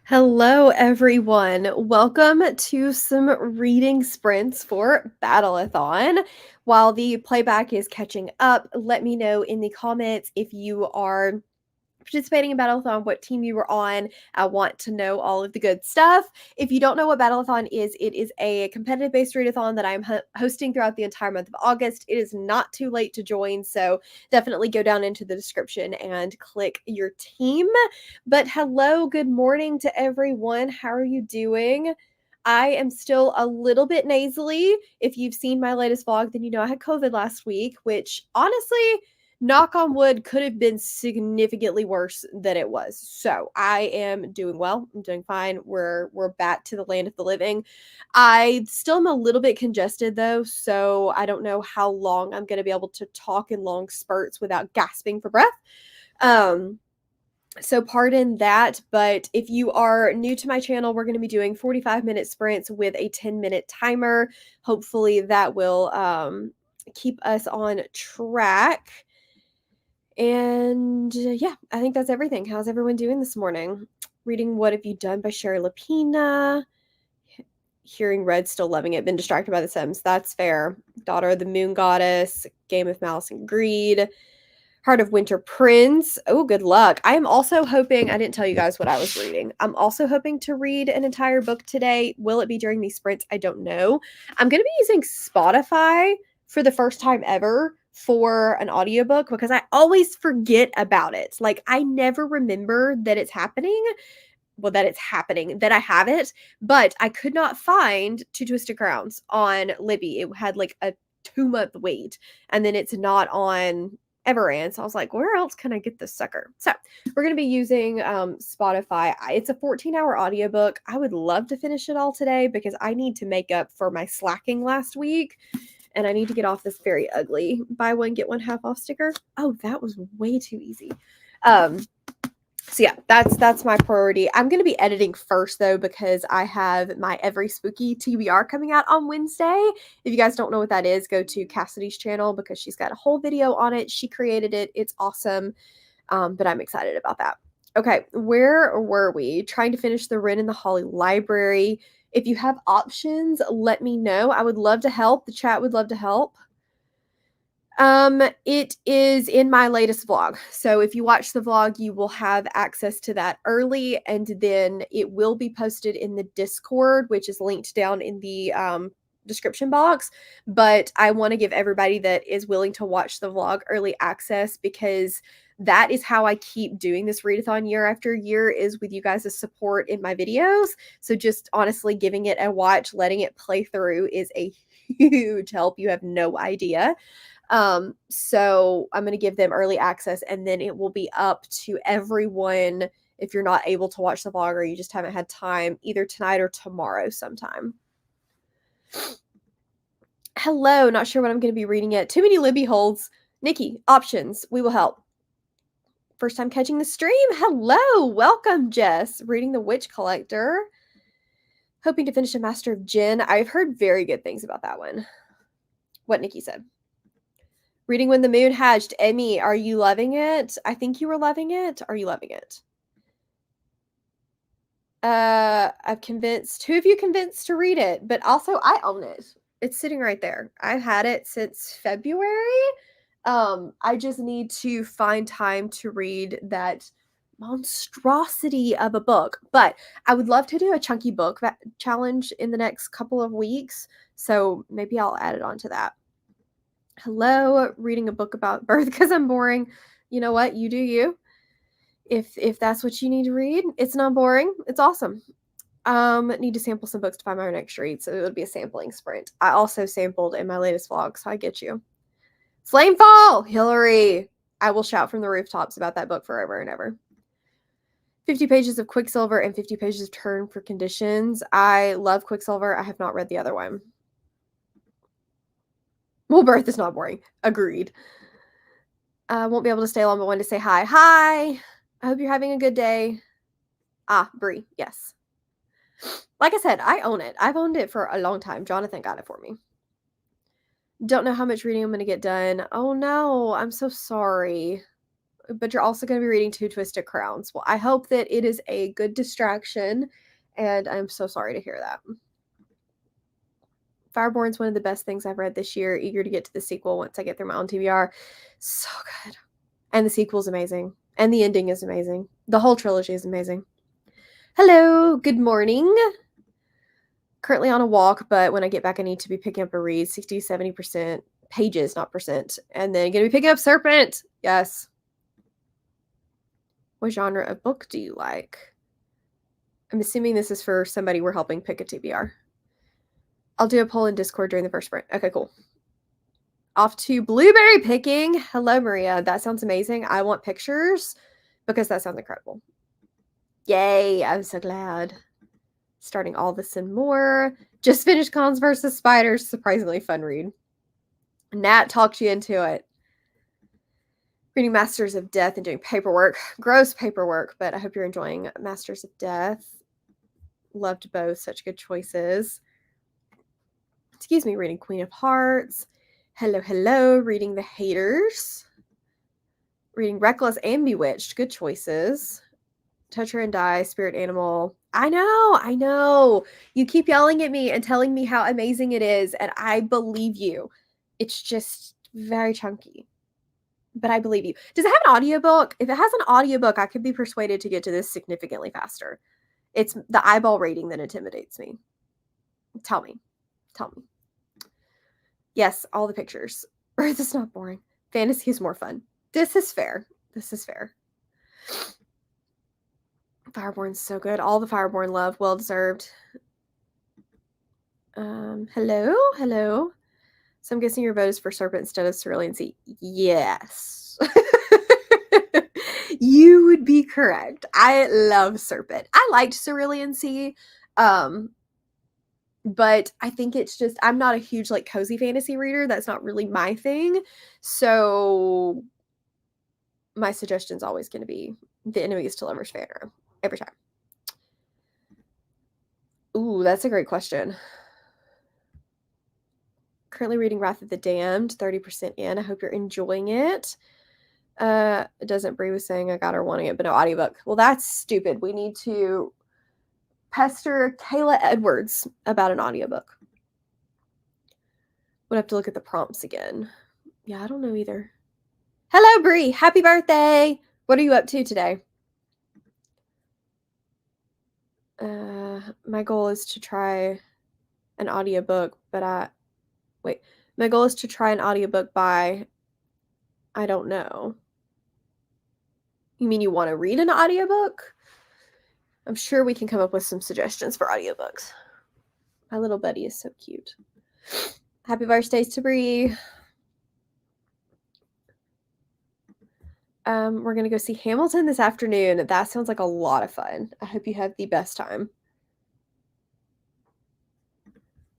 Hello, everyone. Welcome to some reading sprints for Battleathon. While the playback is catching up, let me know in the comments if you are participating in Battleathon, what team you were on. I want to know all of the good stuff. If you don't know what Battleathon is, it is a competitive based readathon that I'm hosting throughout the entire month of August. It is not too late to join, so definitely go down into the description and click your team. But hello, good morning to everyone. How are you doing? I am still a little bit nasally. If you've seen my latest vlog, then you know I had COVID last week, which honestly, knock on wood, could have been significantly worse than it was. So I am doing well. I'm doing fine. We're back to the land of the living. I still am a little bit congested though, so I don't know how long I'm going to be able to talk in long spurts without gasping for breath. So pardon that, but if you are new to my channel, we're going to be doing 45-minute sprints with a 10-minute timer. Hopefully that will keep us on track. And yeah, I think that's everything. How's everyone doing this morning? Reading What Have You Done by Sherry Lapina. Hearing Red Still Loving It. Been distracted by The Sims. That's fair. Daughter of the Moon Goddess. Game of Malice and Greed. Heart of Winter Prince. Oh, good luck. I am also hoping, I didn't tell you guys what I was reading. I'm also hoping to read an entire book today. Will it be during these sprints? I don't know. I'm going to be using Spotify for the first time ever for an audiobook because I always forget about it. Like, I never remember that it's happening. Well, that it's happening, that I have it, but I could not find Two Twisted Crowns on Libby. It had like a 2-month wait, and then it's not on Everand. So I was like, where else can I get this sucker? So we're going to be using Spotify. It's a 14-hour audiobook. I would love to finish it all today because I need to make up for my slacking last week. And I need to get off this very ugly buy one, get one half off sticker. Oh, that was way too easy. So yeah, that's my priority. I'm going to be editing first though because I have my Every Spooky TBR coming out on Wednesday. If you guys don't know what that is, go to Cassidy's channel because she's got a whole video on it. She created it. It's awesome. But I'm excited about that. Okay, where were we? Trying to finish the Ren and the Holly library. If you have options, let me know. I would love to help. The chat would love to help. It is in my latest vlog. So if you watch the vlog, you will have access to that early, and then it will be posted in the Discord, which is linked down in the description box. But I want to give everybody that is willing to watch the vlog early access because that is how I keep doing this readathon year after year, is with you guys' support in my videos. So just honestly giving it a watch, letting it play through is a huge help. You have no idea. So I'm going to give them early access, and then it will be up to everyone if you're not able to watch the vlog or you just haven't had time, either tonight or tomorrow sometime. Hello, not sure what I'm going to be reading yet. Too many Libby holds. Nikki, options. We will help. First time catching the stream. Hello, welcome, Jess. Reading The Witch Collector. Hoping to finish a Master of Jinn. I've heard very good things about that one. What Nikki said. Reading When the Moon Hatched. Emmy, are you loving it? I think you were loving it. Are you loving it? I've convinced 2 of you convinced to read it, but also I own it. It's sitting right there. I've had it since February. I just need to find time to read that monstrosity of a book. But I would love to do a chunky book challenge in the next couple of weeks, so maybe I'll add it onto that. Hello, reading a book about birth because I'm boring. You know what? You do you. If that's what you need to read, it's not boring. It's awesome. Need to sample some books to find my next read, so it would be a sampling sprint. I also sampled in my latest vlog, so I get you. Flamefall, Hillary. I will shout from the rooftops about that book forever and ever. 50 pages of Quicksilver and 50 pages of Turn for Conditions. I love Quicksilver. I have not read the other one. Well, birth is not boring. Agreed. I won't be able to stay long, but wanted to say hi. Hi! I hope you're having a good day. Ah, Brie, yes. Like I said, I own it. I've owned it for a long time. Jonathan got it for me. Don't know how much reading I'm going to get done. Oh no, I'm so sorry. but you're also going to be reading Two Twisted Crowns. Well, I hope that it is a good distraction, and I'm so sorry to hear that. Fireborn's one of the best things I've read this year. Eager to get to the sequel once I get through my own TBR. So good. And the sequel's amazing. And the ending is amazing. The whole trilogy is amazing. Hello, good morning. Currently on a walk, but when I get back, I need to be picking up a read. 60, 70% pages, not percent. And then going to be picking up Serpent. Yes. What genre of book do you like? I'm assuming this is for somebody we're helping pick a TBR. I'll do a poll in Discord during the first sprint. Okay, cool. Off to blueberry picking. Hello, Maria. That sounds amazing. I want pictures because that sounds incredible. Yay, I'm so glad. Starting all this and more. Just finished Cons vs. Spiders. Surprisingly fun read. Nat talked you into it. Reading Masters of Death and doing paperwork. Gross paperwork, but I hope you're enjoying Masters of Death. Loved both. Such good choices. Excuse me, reading Queen of Hearts. Hello, hello. Reading The Haters. Reading Reckless and Bewitched. Good choices. Touch Her and Die, Spirit Animal. I know. You keep yelling at me and telling me how amazing it is, and I believe you. It's just very chunky. But I believe you. Does it have an audiobook? If it has an audiobook, I could be persuaded to get to this significantly faster. It's the eyeball rating that intimidates me. Tell me. Yes, all the pictures. Earth is not boring. Fantasy is more fun. This is fair. Fireborn's so good. All the Fireborn love. Well deserved. Hello. So I'm guessing your vote is for Serpent instead of Cerulean Sea. Yes. You would be correct. I love Serpent. I liked Cerulean Sea. But I think it's just, I'm not a huge like cozy fantasy reader. That's not really my thing. So my suggestion's always going to be The Enemies to Lovers Banter every time. Ooh, that's a great question. Currently reading Wrath of the Damned, 30% in. I hope you're enjoying it. It doesn't Brie was saying I got her wanting it, but no audiobook. Well, that's stupid. We need to pester Kayla Edwards about an audiobook. Would have to look at the prompts again. Yeah, I don't know either. Hello, Brie. Happy birthday. What are you up to today? My goal is to try an audiobook, but my goal is to try an audiobook by, I don't know. You mean you want to read an audiobook? I'm sure we can come up with some suggestions for audiobooks. My little buddy is so cute. Happy birthday to Brie. We're going to go see Hamilton this afternoon. That sounds like a lot of fun. I hope you have the best time.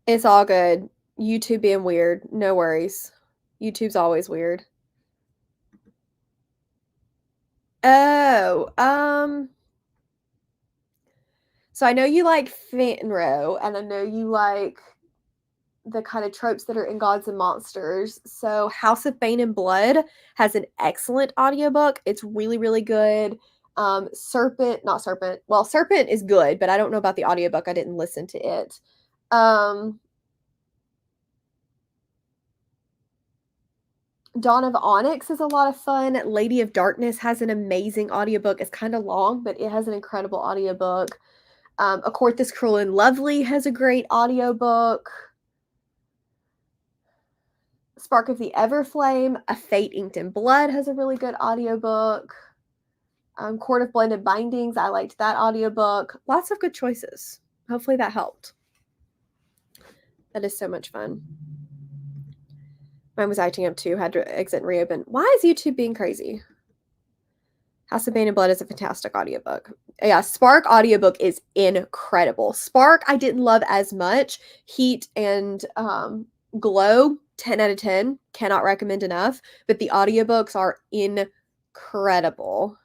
It's all good. YouTube being weird. No worries. YouTube's always weird. Oh, so I know you like Finro, and I know you like the kind of tropes that are in Gods and Monsters. So House of Bane and Blood has an excellent audiobook. It's really, really good. Serpent is good, but I don't know about the audiobook. I didn't listen to it. Dawn of Onyx is a lot of fun. Lady of Darkness has an amazing audiobook. It's kind of long, but it has an incredible audiobook. A Court This Cruel and Lovely has a great audiobook. Spark of the Everflame, A Fate Inked in Blood has a really good audiobook. Court of Blended Bindings, I liked that audiobook. Lots of good choices. Hopefully that helped. That is so much fun. Mine was acting up too, had to exit and reopen. Why is YouTube being crazy? House of Bane and Blood is a fantastic audiobook. Yeah, Spark audiobook is incredible. Spark I didn't love as much. Heat and Glow, 10 out of 10. Cannot recommend enough. But the audiobooks are incredible.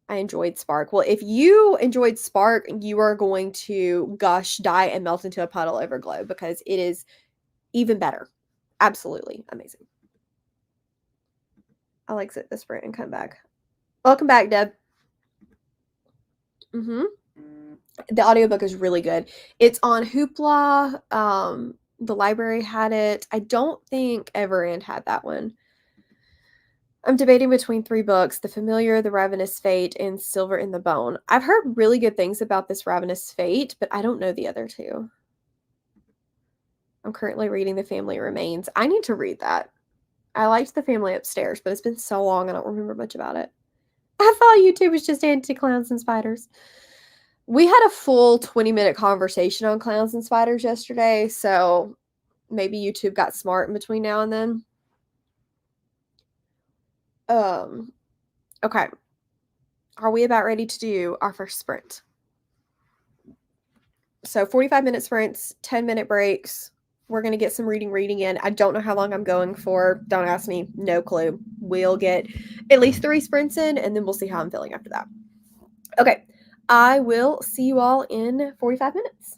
I enjoyed Spark. Well, if you enjoyed Spark, you are going to gush, die, and melt into a puddle over Glow because it is even better. Absolutely amazing. I'll exit the sprint and come back. Welcome back, Deb. The audiobook is really good. It's on Hoopla. The library had it. I don't think Everand had that one. I'm debating between 3 books, The Familiar, The Ravenous Fate, and Silver in the Bone. I've heard really good things about this Ravenous Fate, but I don't know the other two. I'm currently reading The Family Remains. I need to read that. I liked The Family Upstairs, but it's been so long I don't remember much about it. I thought YouTube was just anti-clowns and spiders. We had a full 20-minute conversation on clowns and spiders yesterday, so maybe YouTube got smart in between now and then. Okay. Are we about ready to do our first sprint? So 45-minute sprints, 10-minute breaks. We're going to get some reading in. I don't know how long I'm going for. Don't ask me. No clue. We'll get at least 3 sprints in, and then we'll see how I'm feeling after that. Okay. I will see you all in 45 minutes.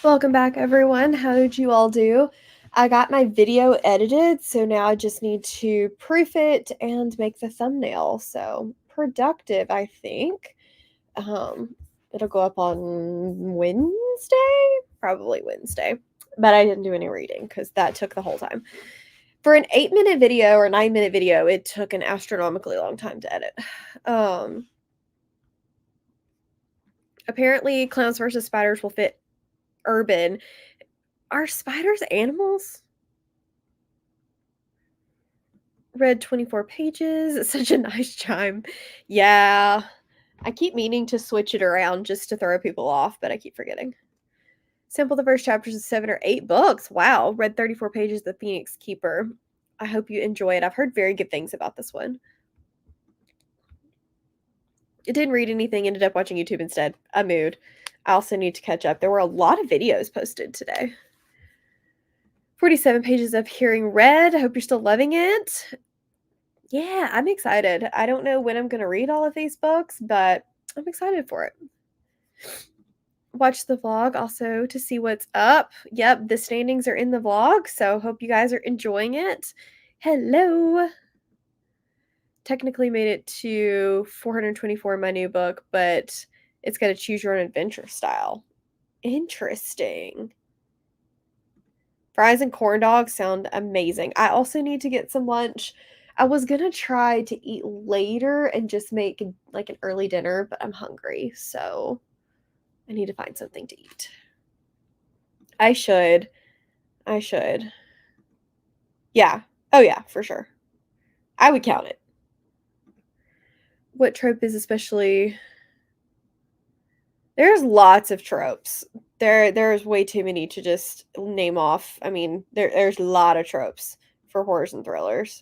Welcome back, everyone. How did you all do? I got my video edited, so now I just need to proof it and make the thumbnail. So productive, I think. It'll go up on Wednesday, probably Wednesday. But I didn't do any reading because that took the whole time. For an 8-minute video or 9-minute video, it took an astronomically long time to edit. Apparently, clowns versus spiders will fit urban. Are spiders animals? Read 24 pages. It's such a nice chime. Yeah. I keep meaning to switch it around just to throw people off, but I keep forgetting. Sample the first chapters of 7 or 8 books. Wow. Read 34 pages of The Phoenix Keeper. I hope you enjoy it. I've heard very good things about this one. I didn't read anything, ended up watching YouTube instead. A mood. I also need to catch up. There were a lot of videos posted today. 47 pages of hearing read. I hope you're still loving it. Yeah, I'm excited. I don't know when I'm going to read all of these books, but I'm excited for it. Watch the vlog also to see what's up. Yep, the standings are in the vlog, so hope you guys are enjoying it. Hello. Technically made it to 424 in my new book, but it's got a choose your own adventure style. Interesting. Fries and corn dogs sound amazing. I also need to get some lunch. I was gonna try to eat later and just make like an early dinner, but I'm hungry, so I need to find something to eat. I should. Yeah. Oh yeah, for sure. I would count it. What trope is especially... There's lots of tropes. There's way too many to just name off. I mean, there's a lot of tropes for horrors and thrillers.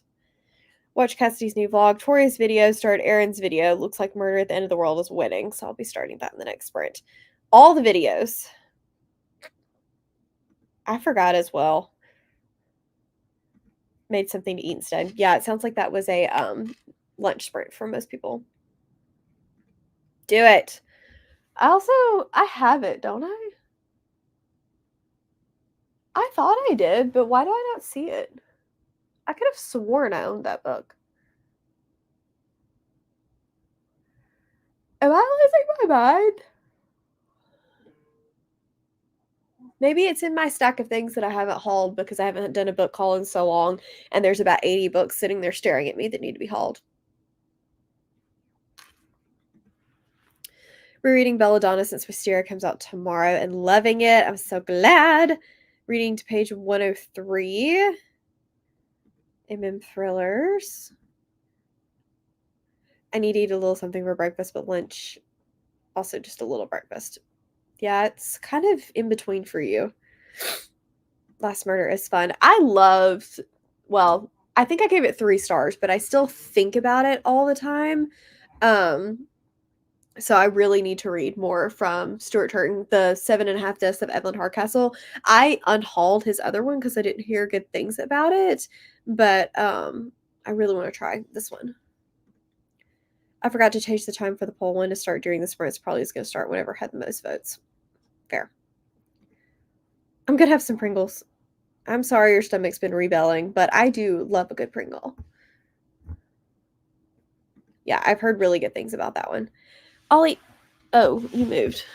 Watch Cassidy's new vlog. Tori's video started Aaron's video. Looks like Murder at the End of the World is winning, so I'll be starting that in the next sprint. All the videos. I forgot as well. Made something to eat instead. Yeah, it sounds like that was a lunch sprint for most people. Do it. I have it, don't I? I thought I did, but why do I not see it? I could have sworn I owned that book. Am I losing my mind? Maybe it's in my stack of things that I haven't hauled because I haven't done a book haul in so long, and there's about 80 books sitting there staring at me that need to be hauled. Rereading Belladonna since Wisteria comes out tomorrow and loving it. I'm so glad. Reading to page 103. Thrillers. I need to eat a little something for breakfast, but lunch, also just a little breakfast. Yeah, it's kind of in between for you. Last Murder is fun. Well, I think I gave it 3 stars, but I still think about it all the time. So I really need to read more from Stuart Turton, the 7.5 Deaths of Evelyn Hardcastle. I unhauled his other one because I didn't hear good things about it, but I really want to try this one. I forgot to change the time for the poll one to start during the sprint. It's probably just going to start whenever I had the most votes. Fair. I'm going to have some Pringles. I'm sorry your stomach's been rebelling, but I do love a good Pringle. Yeah, I've heard really good things about that one. Ollie, oh, you moved.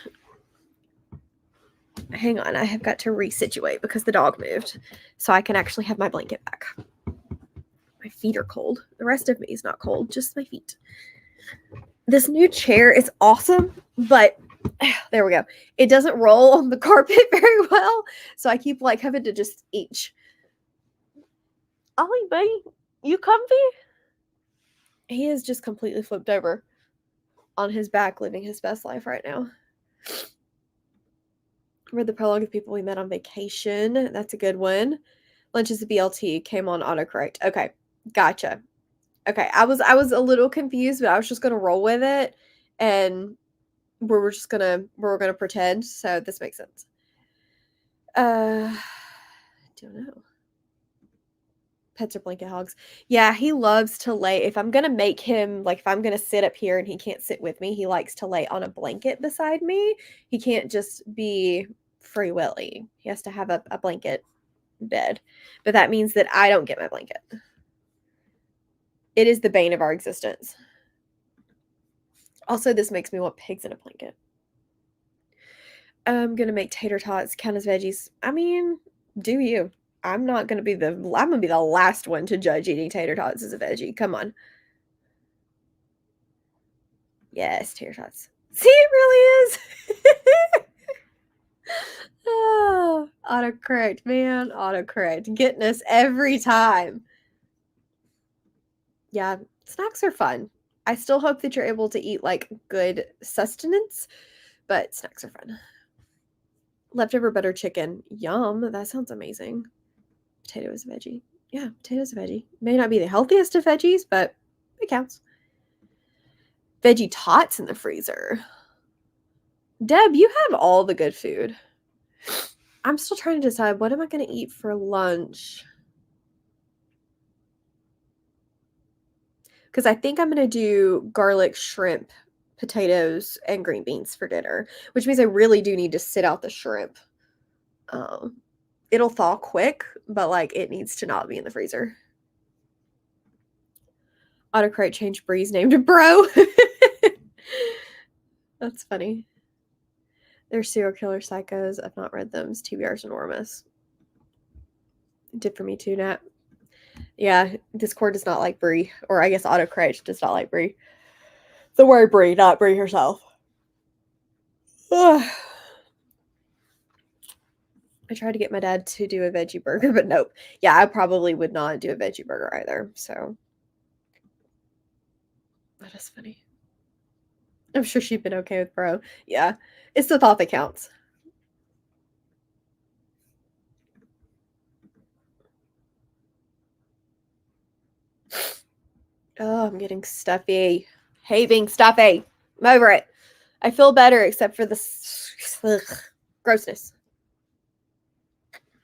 Hang on, I have got to resituate because the dog moved, so I can actually have my blanket back. My feet are cold. The rest of me is not cold, just my feet. This new chair is awesome, but there we go. It doesn't roll on the carpet very well, so I keep like having to just itch. Ollie, buddy, you comfy? He is just completely flipped over on his back, living his best life right now. Read the prologue of people we met on vacation. That's a good one. Lunch is a BLT. Came on autocorrect. Okay, gotcha. Okay, I was a little confused, but I was just gonna roll with it, and we're gonna pretend. So this makes sense. Don't know. Pets are blanket hogs. Yeah, he loves to lay. If I'm gonna make him, like, if I'm gonna sit up here and he can't sit with me, he likes to lay on a blanket beside me. He can't just be Free Willy. He has to have a blanket bed. But that means that I don't get my blanket. It is the bane of our existence. Also, this makes me want pigs in a blanket. I'm gonna make tater tots count as veggies. I mean, do you? I'm gonna be the last one to judge eating tater tots as a veggie. Come on. Yes, tater tots. See, it really is. Oh, autocorrect, man. Autocorrect. Getting us every time. Yeah, snacks are fun. I still hope that you're able to eat like good sustenance, but snacks are fun. Leftover butter chicken. Yum. That sounds amazing. Potato is a veggie. Yeah, potato's a veggie. May not be the healthiest of veggies, but it counts. Veggie tots in the freezer. Deb, you have all the good food. I'm still trying to decide what am I going to eat for lunch? Because I think I'm going to do garlic shrimp, potatoes, and green beans for dinner, which means I really do need to sit out the shrimp. It'll thaw quick, but like it needs to not be in the freezer. Autocorrect changed Bree's name to Bro. That's funny. They're serial killer psychos. I've not read them. TBR is enormous. It did for me too, Nat. Yeah, Discord does not like Bree, or I guess autocorrect does not like Bree. The word Bree, not Bree herself. Ugh. I tried to get my dad to do a veggie burger, but nope. Yeah, I probably would not do a veggie burger either. So that is funny. I'm sure she'd been okay with Bro. Yeah, it's the thought that counts. Oh, I'm getting stuffy. Hate being stuffy. I'm over it. I feel better except for the grossness.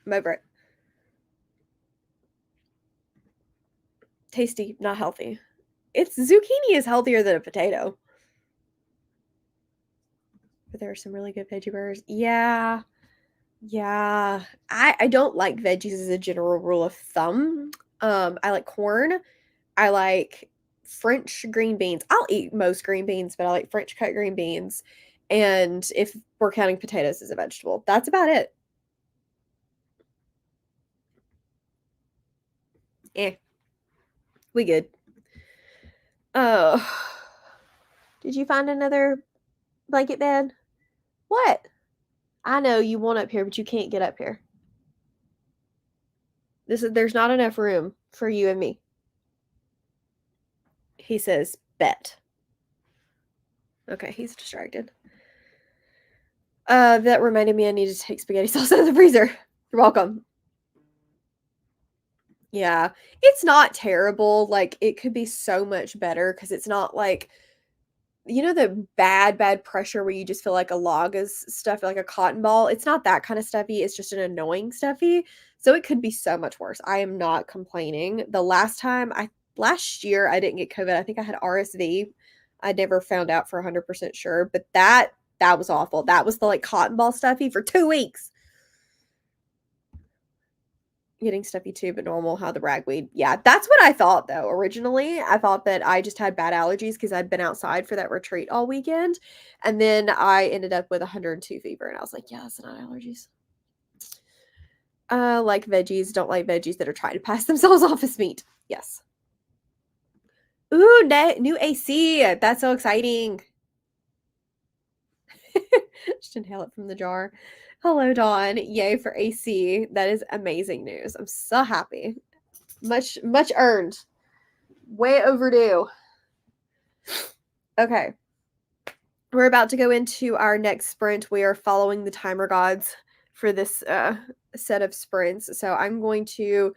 I'm over it. Tasty, not healthy. It's zucchini is healthier than a potato. But there are some really good veggie burgers. Yeah. Yeah. I don't like veggies as a general rule of thumb. I like corn. I like French green beans. I'll eat most green beans, but I like French cut green beans. And if we're counting potatoes as a vegetable, that's about it. Eh. We good. Oh. Did you find another blanket bed? What? I know you want up here, but you can't get up here. There's not enough room for you and me. He says, bet. Okay, he's distracted. That reminded me I need to take spaghetti sauce out of the freezer. You're welcome. Yeah, it's not terrible. Like, it could be so much better because it's not like, the bad pressure where you just feel like a log is stuffy, like a cotton ball. It's not that kind of stuffy. It's just an annoying stuffy. So it could be so much worse. I am not complaining. Last year I didn't get COVID. I think I had RSV. I never found out for 100% sure, but that was awful. That was the like cotton ball stuffy for 2 weeks. Getting stuffy too, but normal, how the ragweed. Yeah, that's what I thought though. Originally, I thought that I just had bad allergies because I'd been outside for that retreat all weekend. And then I ended up with 102 fever, and I was like, yeah, that's not allergies. Like veggies, don't like veggies that are trying to pass themselves off as meat. Yes. Ooh, new AC. That's so exciting. Just inhale it from the jar. Hello, Dawn. Yay for AC. That is amazing news. I'm so happy. Much earned. Way overdue. Okay. We're about to go into our next sprint. We are following the timer gods for this set of sprints. So I'm going to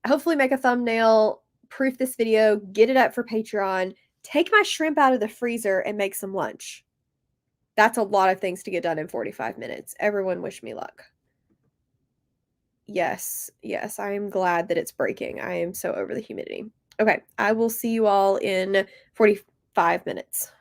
hopefully make a thumbnail, proof this video, get it up for Patreon, take my shrimp out of the freezer, and make some lunch. That's a lot of things to get done in 45 minutes. Everyone wish me luck. Yes, I am glad that it's breaking. I am so over the humidity. Okay, I will see you all in 45 minutes.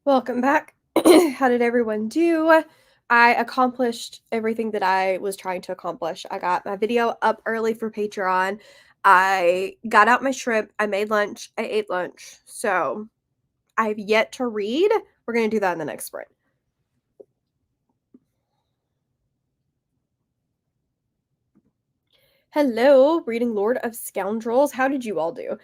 Welcome back. How did everyone do? I accomplished everything that I was trying to accomplish. I got my video up early for Patreon. I got out my shrimp. I made lunch. I ate lunch. So I have yet to read. We're going to do that in the next sprint. Hello, reading Lord of Scoundrels. How did you all do?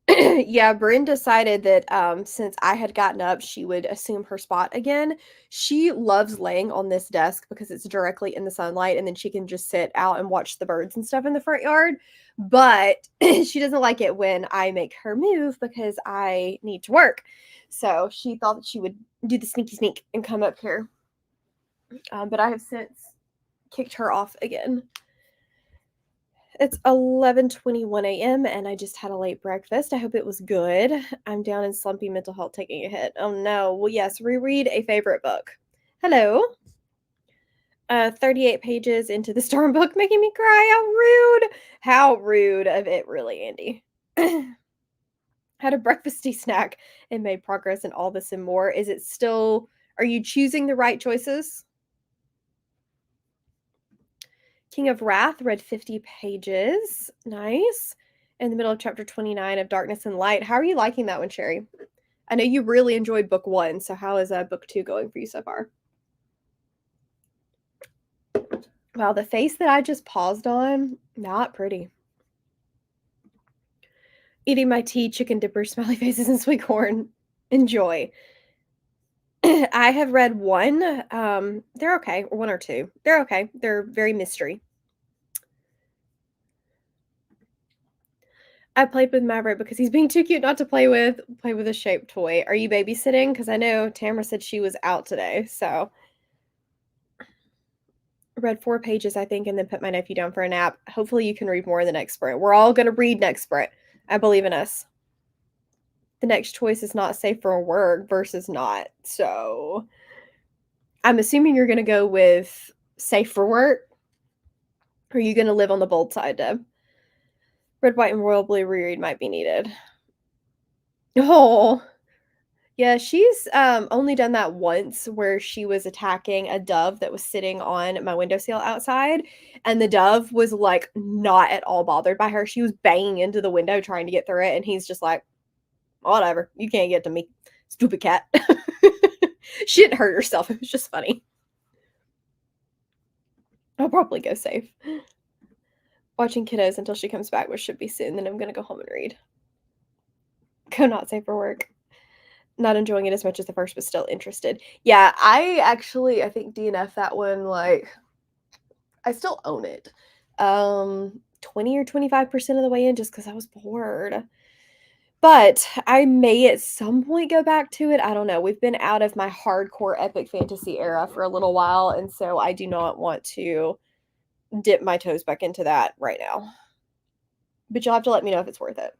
Yeah, Bryn decided that since I had gotten up, she would assume her spot again. She loves laying on this desk because it's directly in the sunlight, and then she can just sit out and watch the birds and stuff in the front yard. But she doesn't like it when I make her move because I need to work. So she thought that she would do the sneaky sneak and come up here. But I have since kicked her off again. It's 11:21 a.m. and I just had a late breakfast. I hope it was good. I'm down in slumpy mental health taking a hit. Oh no. Well, yes, reread a favorite book. Hello. 38 pages into the storm book, making me cry. How rude. How rude of it, really, Andy. Had a breakfasty snack and made progress in all this and more. Is it still, are you choosing the right choices? King of Wrath read 50 pages. Nice. In the middle of chapter 29 of Darkness and Light. How are you liking that one, Sherry? I know you really enjoyed book 1, so how is book 2 going for you so far? Wow, the face that I just paused on, not pretty. Eating my tea, chicken dipper, smiley faces, and sweet corn. Enjoy. I have read one. They're okay, or 1 or 2. They're okay. They're very mystery. I played with Maverick because he's being too cute not to play with. Play with a shaped toy. Are you babysitting? Because I know Tamara said she was out today, so read 4 pages, I think, and then put my nephew down for a nap. Hopefully you can read more in the next sprint. We're all going to read next sprint. I believe in us. The next choice is not safe for work versus not. So I'm assuming you're going to go with safe for work. Or are you going to live on the bold side, Deb? Red, white, and royal blue reread might be needed. Oh, yeah, she's only done that once where she was attacking a dove that was sitting on my windowsill outside, and the dove was like not at all bothered by her. She was banging into the window trying to get through it, and he's just like, whatever, you can't get to me, stupid cat. She didn't hurt herself. It was just funny. I'll probably go safe. Watching kiddos until she comes back, which should be soon. Then I'm gonna go home and read. Go not safe for work. Not enjoying it as much as the first, but still interested. Yeah, I think DNF that one, like, I still own it. 20 or 25% of the way in just because I was bored. But I may at some point go back to it. I don't know. We've been out of my hardcore epic fantasy era for a little while, and so I do not want to dip my toes back into that right now. But you'll have to let me know if it's worth it.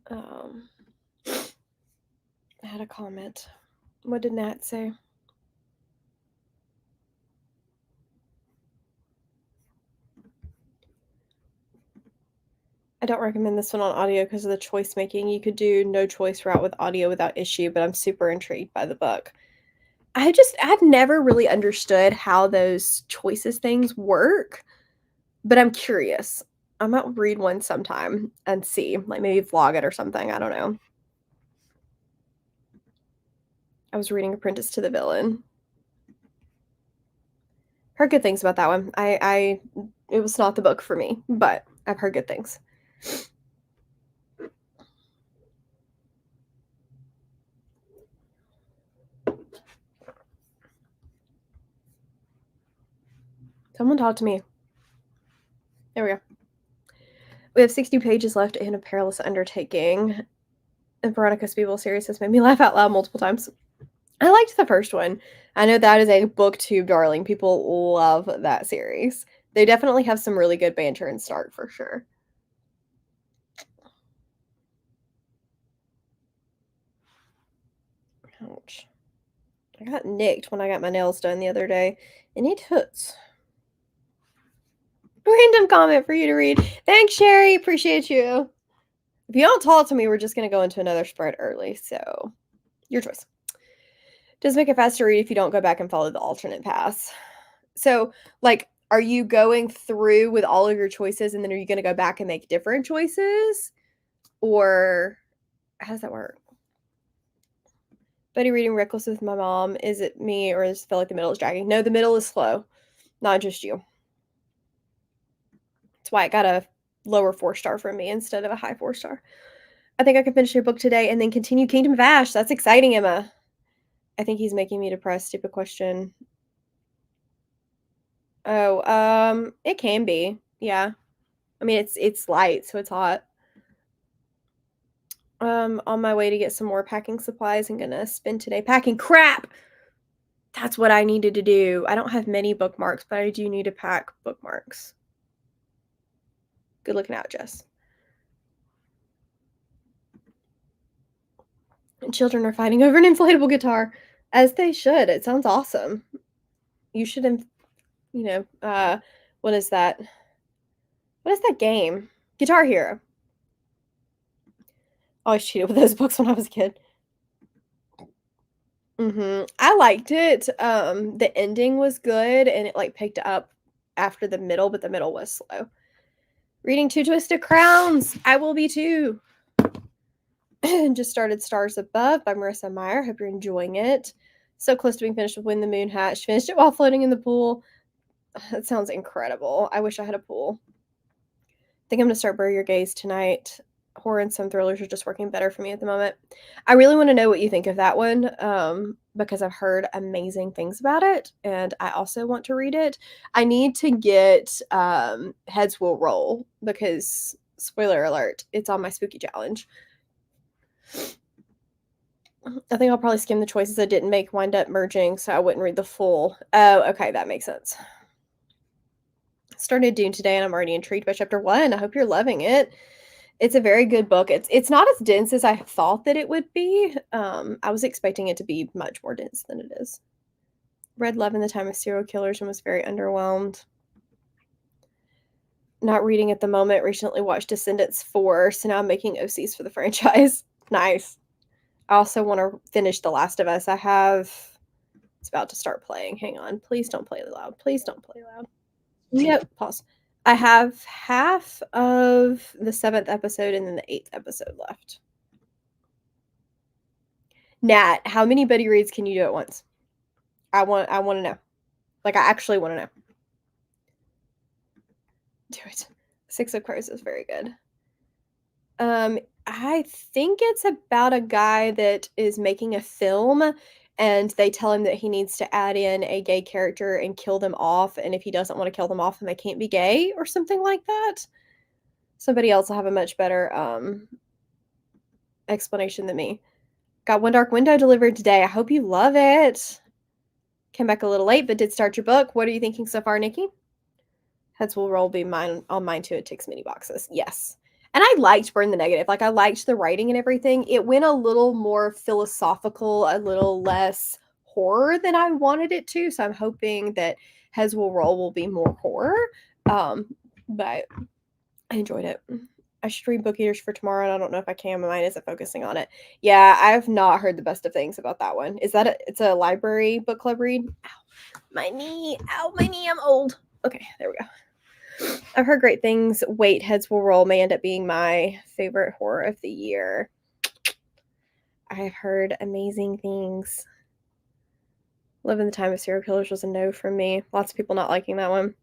Um, I had a comment. What did Nat say? I don't recommend this one on audio because of the choice making. You could do no choice route with audio without issue, but I'm super intrigued by the book. I've never really understood how those choices things work, but I'm curious. I might read one sometime and see, like maybe vlog it or something. I don't know. I was reading Apprentice to the Villain. Heard good things about that one. It was not the book for me, but I've heard good things. Someone talk to me. There we go. We have 60 pages left in A Perilous Undertaking. And Veronica Spiegel series has made me laugh out loud multiple times. I liked the first one. I know that is a booktube darling. People love that series. They definitely have some really good banter and start for sure. Ouch. I got nicked when I got my nails done the other day, and it hurts. Random comment for you to read. Thanks, Sherry. Appreciate you. If you don't talk to me, we're just going to go into another spread early. So, your choice. Does make it faster to read if you don't go back and follow the alternate paths. So, like, are you going through with all of your choices and then are you going to go back and make different choices? Or how does that work? Buddy reading Reckless with my mom. Is it me or does it feel like the middle is dragging? No, the middle is slow. Not just you. That's why it got a lower 4-star from me instead of a high 4-star. I think I can finish your book today and then continue Kingdom of Ash. That's exciting, Emma. I think he's making me depressed. Stupid question. Oh, it can be. Yeah. I mean, it's light, so it's hot. On my way to get some more packing supplies. I'm gonna spend today packing. Crap! That's what I needed to do. I don't have many bookmarks, but I do need to pack bookmarks. Good looking out, Jess. And children are fighting over an inflatable guitar, as they should. It sounds awesome. You should, what is that? What is that game? Guitar Hero. I always cheated with those books when I was a kid. I liked it. The ending was good, and it, like, picked up after the middle, but the middle was slow. Reading Two Twisted Crowns. I will be too. Just started Stars Above by Marissa Meyer. Hope you're enjoying it. So close to being finished with When the Moon Hatched. Finished it while floating in the pool. That sounds incredible. I wish I had a pool. I think I'm going to start Bury Your Gaze tonight. Horror and some thrillers are just working better for me at the moment. I really want to know what you think of that one, because I've heard amazing things about it, and I also want to read it. I need to get Heads Will Roll, because, spoiler alert, it's on my spooky challenge. I think I'll probably skim the choices I didn't make wind up merging, so I wouldn't read the full. Oh, okay, that makes sense. Started Dune today, and I'm already intrigued by chapter 1. I hope you're loving it. It's a very good book. It's not as dense as I thought that it would be. I was expecting it to be much more dense than it is. Read Love in the Time of Serial Killers and was very underwhelmed. Not reading at the moment. Recently watched Descendants 4, so now I'm making OCs for the franchise. Nice. I also want to finish The Last of Us. It's about to start playing. Hang on. Please don't play loud. Please don't play loud. Yep, pause. I have half of the 7th episode and then the 8th episode left. Nat, how many buddy reads can you do at once? I want to know. Like, I actually want to know. Do it. 6 of Crows is very good. I think it's about a guy that is making a film and they tell him that he needs to add in a gay character and kill them off, and if he doesn't want to kill them off, then they can't be gay or something like that. Somebody else will have a much better explanation than me. Got One Dark Window delivered today. I hope you love it. Came back a little late, but did start your book. What are you thinking so far, Nikki? Heads Will Roll be mine on mine too. It ticks mini boxes. Yes. And I liked Burn the Negative. Like, I liked the writing and everything. It went a little more philosophical, a little less horror than I wanted it to. So I'm hoping that Heads Will Roll will be more horror. But I enjoyed it. I should read Book Eaters for tomorrow, and I don't know if I can. My mind isn't focusing on it. Yeah, I have not heard the best of things about that one. Is that it's a library book club read? Ow, my knee. Ow, my knee. I'm old. Okay, there we go. I've heard great things. Wait, Heads Will Roll may end up being my favorite horror of the year. I've heard amazing things. Live in the Time of Serial Killers was a no from me. Lots of people not liking that one.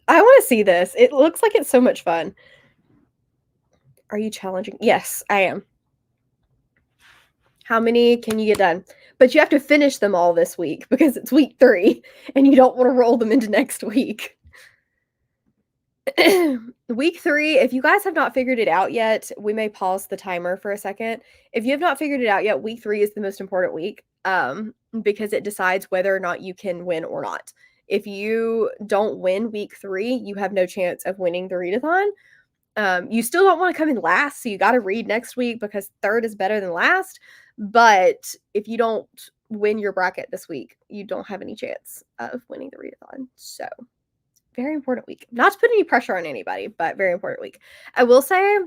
I want to see this. It looks like it's so much fun. Are you challenging? Yes, I am. How many can you get done? But you have to finish them all this week because it's week 3 and you don't want to roll them into next week. Week 3, if you guys have not figured it out yet, we may pause the timer for a second. If you have not figured it out yet, week 3 is the most important week, because it decides whether or not you can win or not. If you don't win week 3, you have no chance of winning the readathon. You still don't want to come in last, so you got to read next week because 3rd is better than last. But if you don't win your bracket this week, you don't have any chance of winning the readathon. So Very important week. Not to put any pressure on anybody, but very important week. I will say,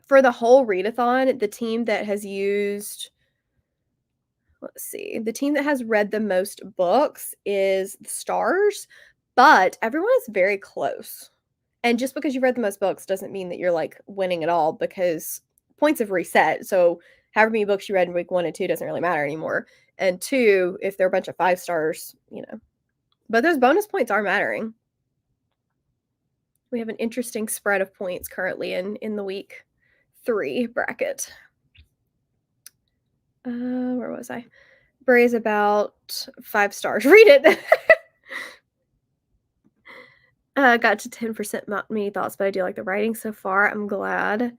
for the whole readathon, the team that has used let's see, the team that has read the most books is the Stars, but everyone is very close. And just because you read the most books doesn't mean that you're, like, winning at all because points have reset, so however many books you read in week 1 and 2 doesn't really matter anymore. And 2, if they're a bunch of 5 stars, but those bonus points are mattering. We have an interesting spread of points currently in the week 3 bracket. Where was I? Bray's about 5 stars. Read it! Got to 10% not many thoughts, but I do like the writing so far. I'm glad.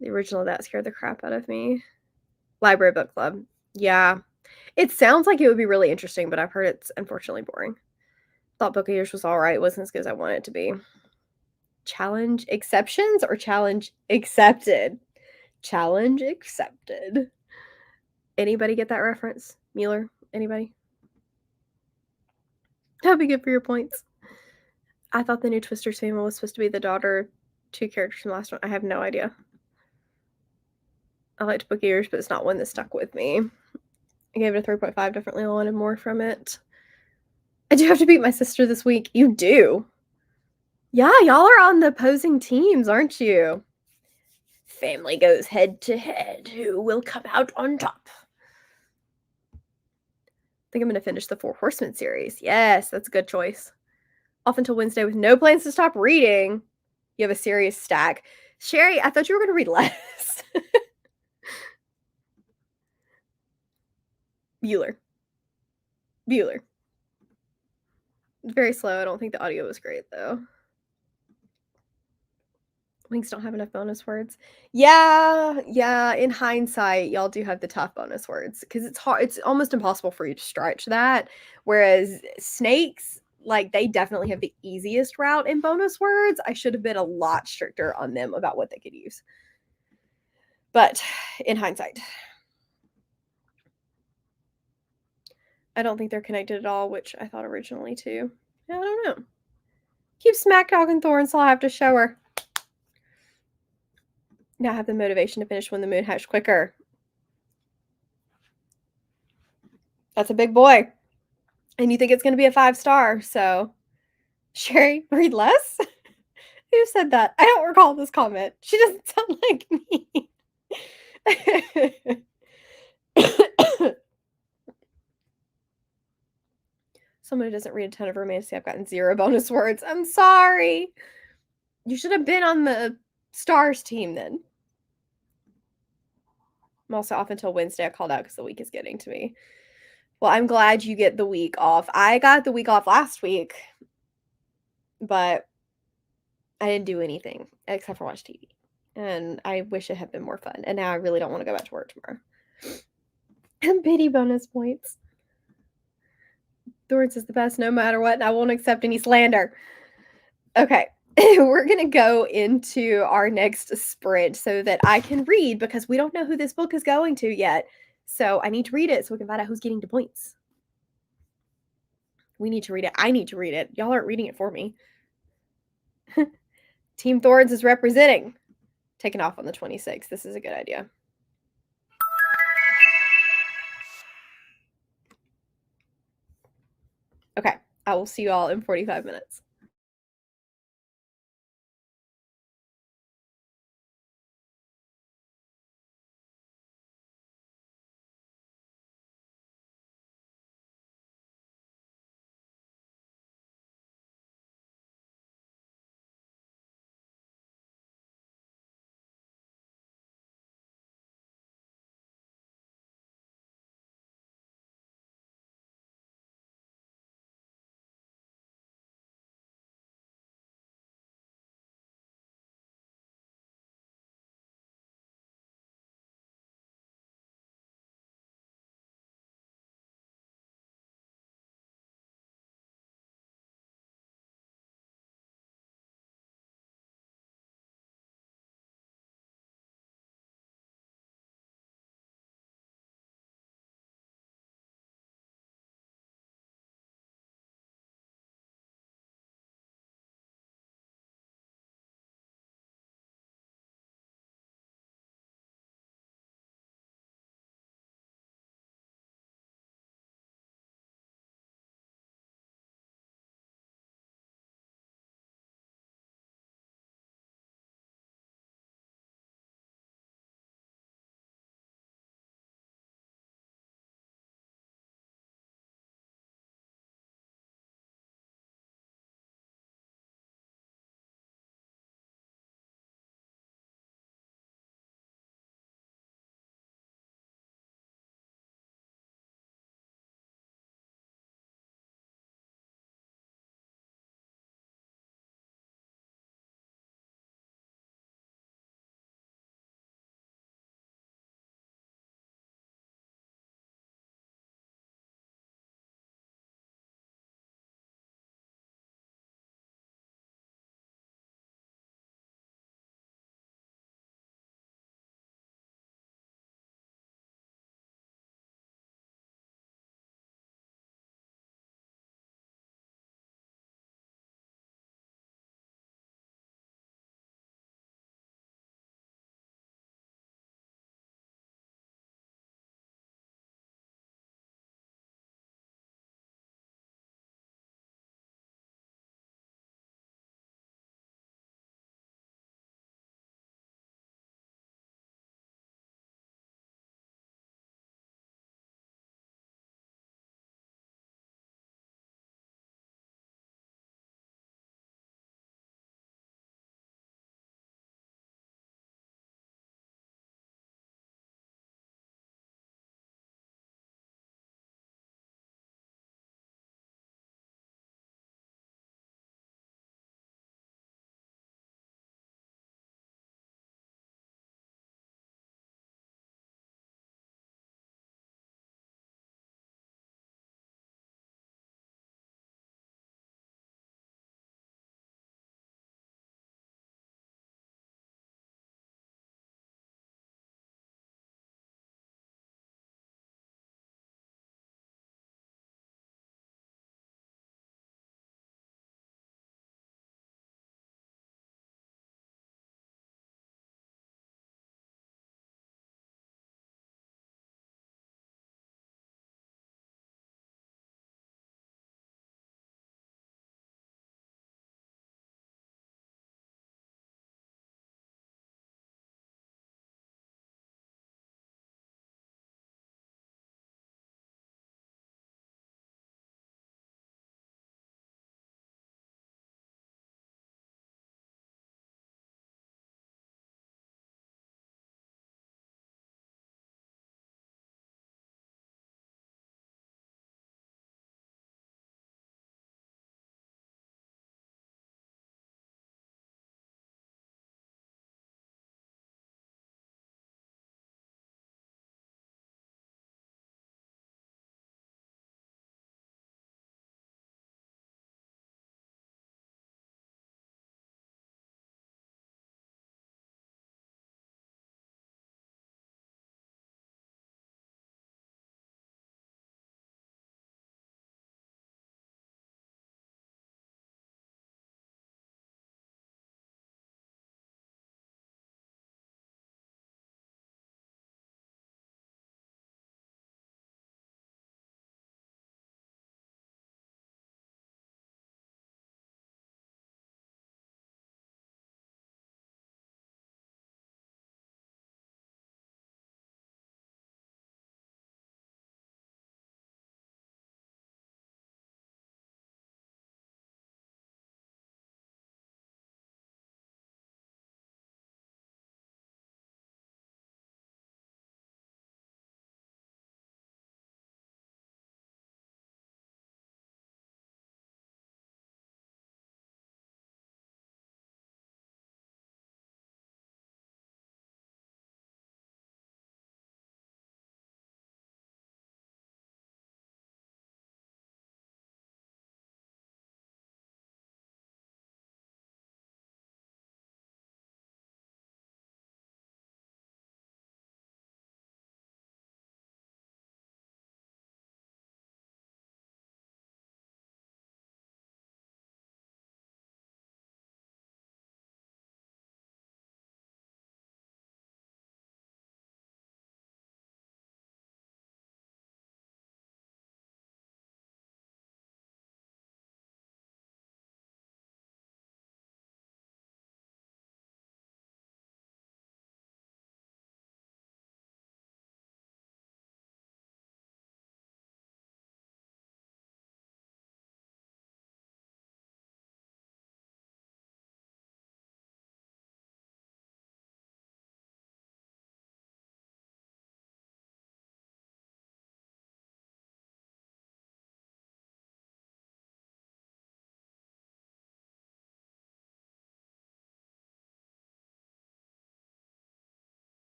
The original of that scared the crap out of me. Library book club. Yeah. It sounds like it would be really interesting, but I've heard it's unfortunately boring. Thought Book of Years was alright. It wasn't as good as I wanted it to be. Challenge exceptions or challenge accepted? Challenge accepted. Anybody get that reference? Mueller? Anybody? That'd be good for your points. I thought the new Twister's family was supposed to be the daughter of 2 characters from the last one. I have no idea. I liked Book of Years, but it's not one that stuck with me. I gave it a 3.5. Definitely wanted more from it. I do have to beat my sister this week. You do? Yeah, y'all are on the opposing teams, aren't you? Family goes head to head. Who will come out on top? I think I'm going to finish the 4 Horsemen series. Yes, that's a good choice. Off until Wednesday with no plans to stop reading. You have a serious stack. Sherry, I thought you were going to read less. Bueller. Very slow. I don't think the audio was great, though. Wings don't have enough bonus words. Yeah, in hindsight, y'all do have the tough bonus words because it's hard. It's almost impossible for you to stretch that. Whereas snakes, like, they definitely have the easiest route in bonus words. I should have been a lot stricter on them about what they could use. But in hindsight, I don't think they're connected at all, which I thought originally too. I don't know. Keep smack talking Thorns, so I'll have to show her. Now I have the motivation to finish when the moon hatched quicker. That's a big boy. And you think it's going to be a 5-star, so Sherry, read less? Who said that? I don't recall this comment. She doesn't sound like me. Someone who doesn't read a ton of romance, I've gotten 0 bonus words. I'm sorry. You should have been on the stars team then. I'm also off until Wednesday. I called out because the week is getting to me. Well, I'm glad you get the week off. I got the week off last week, but I didn't do anything except for watch TV. And I wish it had been more fun. And now I really don't want to go back to work tomorrow. Pity bonus points. Thorns is the best no matter what, and I won't accept any slander. Okay, we're going to go into our next sprint so that I can read because we don't know who this book is going to yet. So I need to read it so we can find out who's getting the points. We need to read it. I need to read it. Y'all aren't reading it for me. Team Thorns is representing. Taking off on the 26th. This is a good idea. Okay, I will see you all in 45 minutes.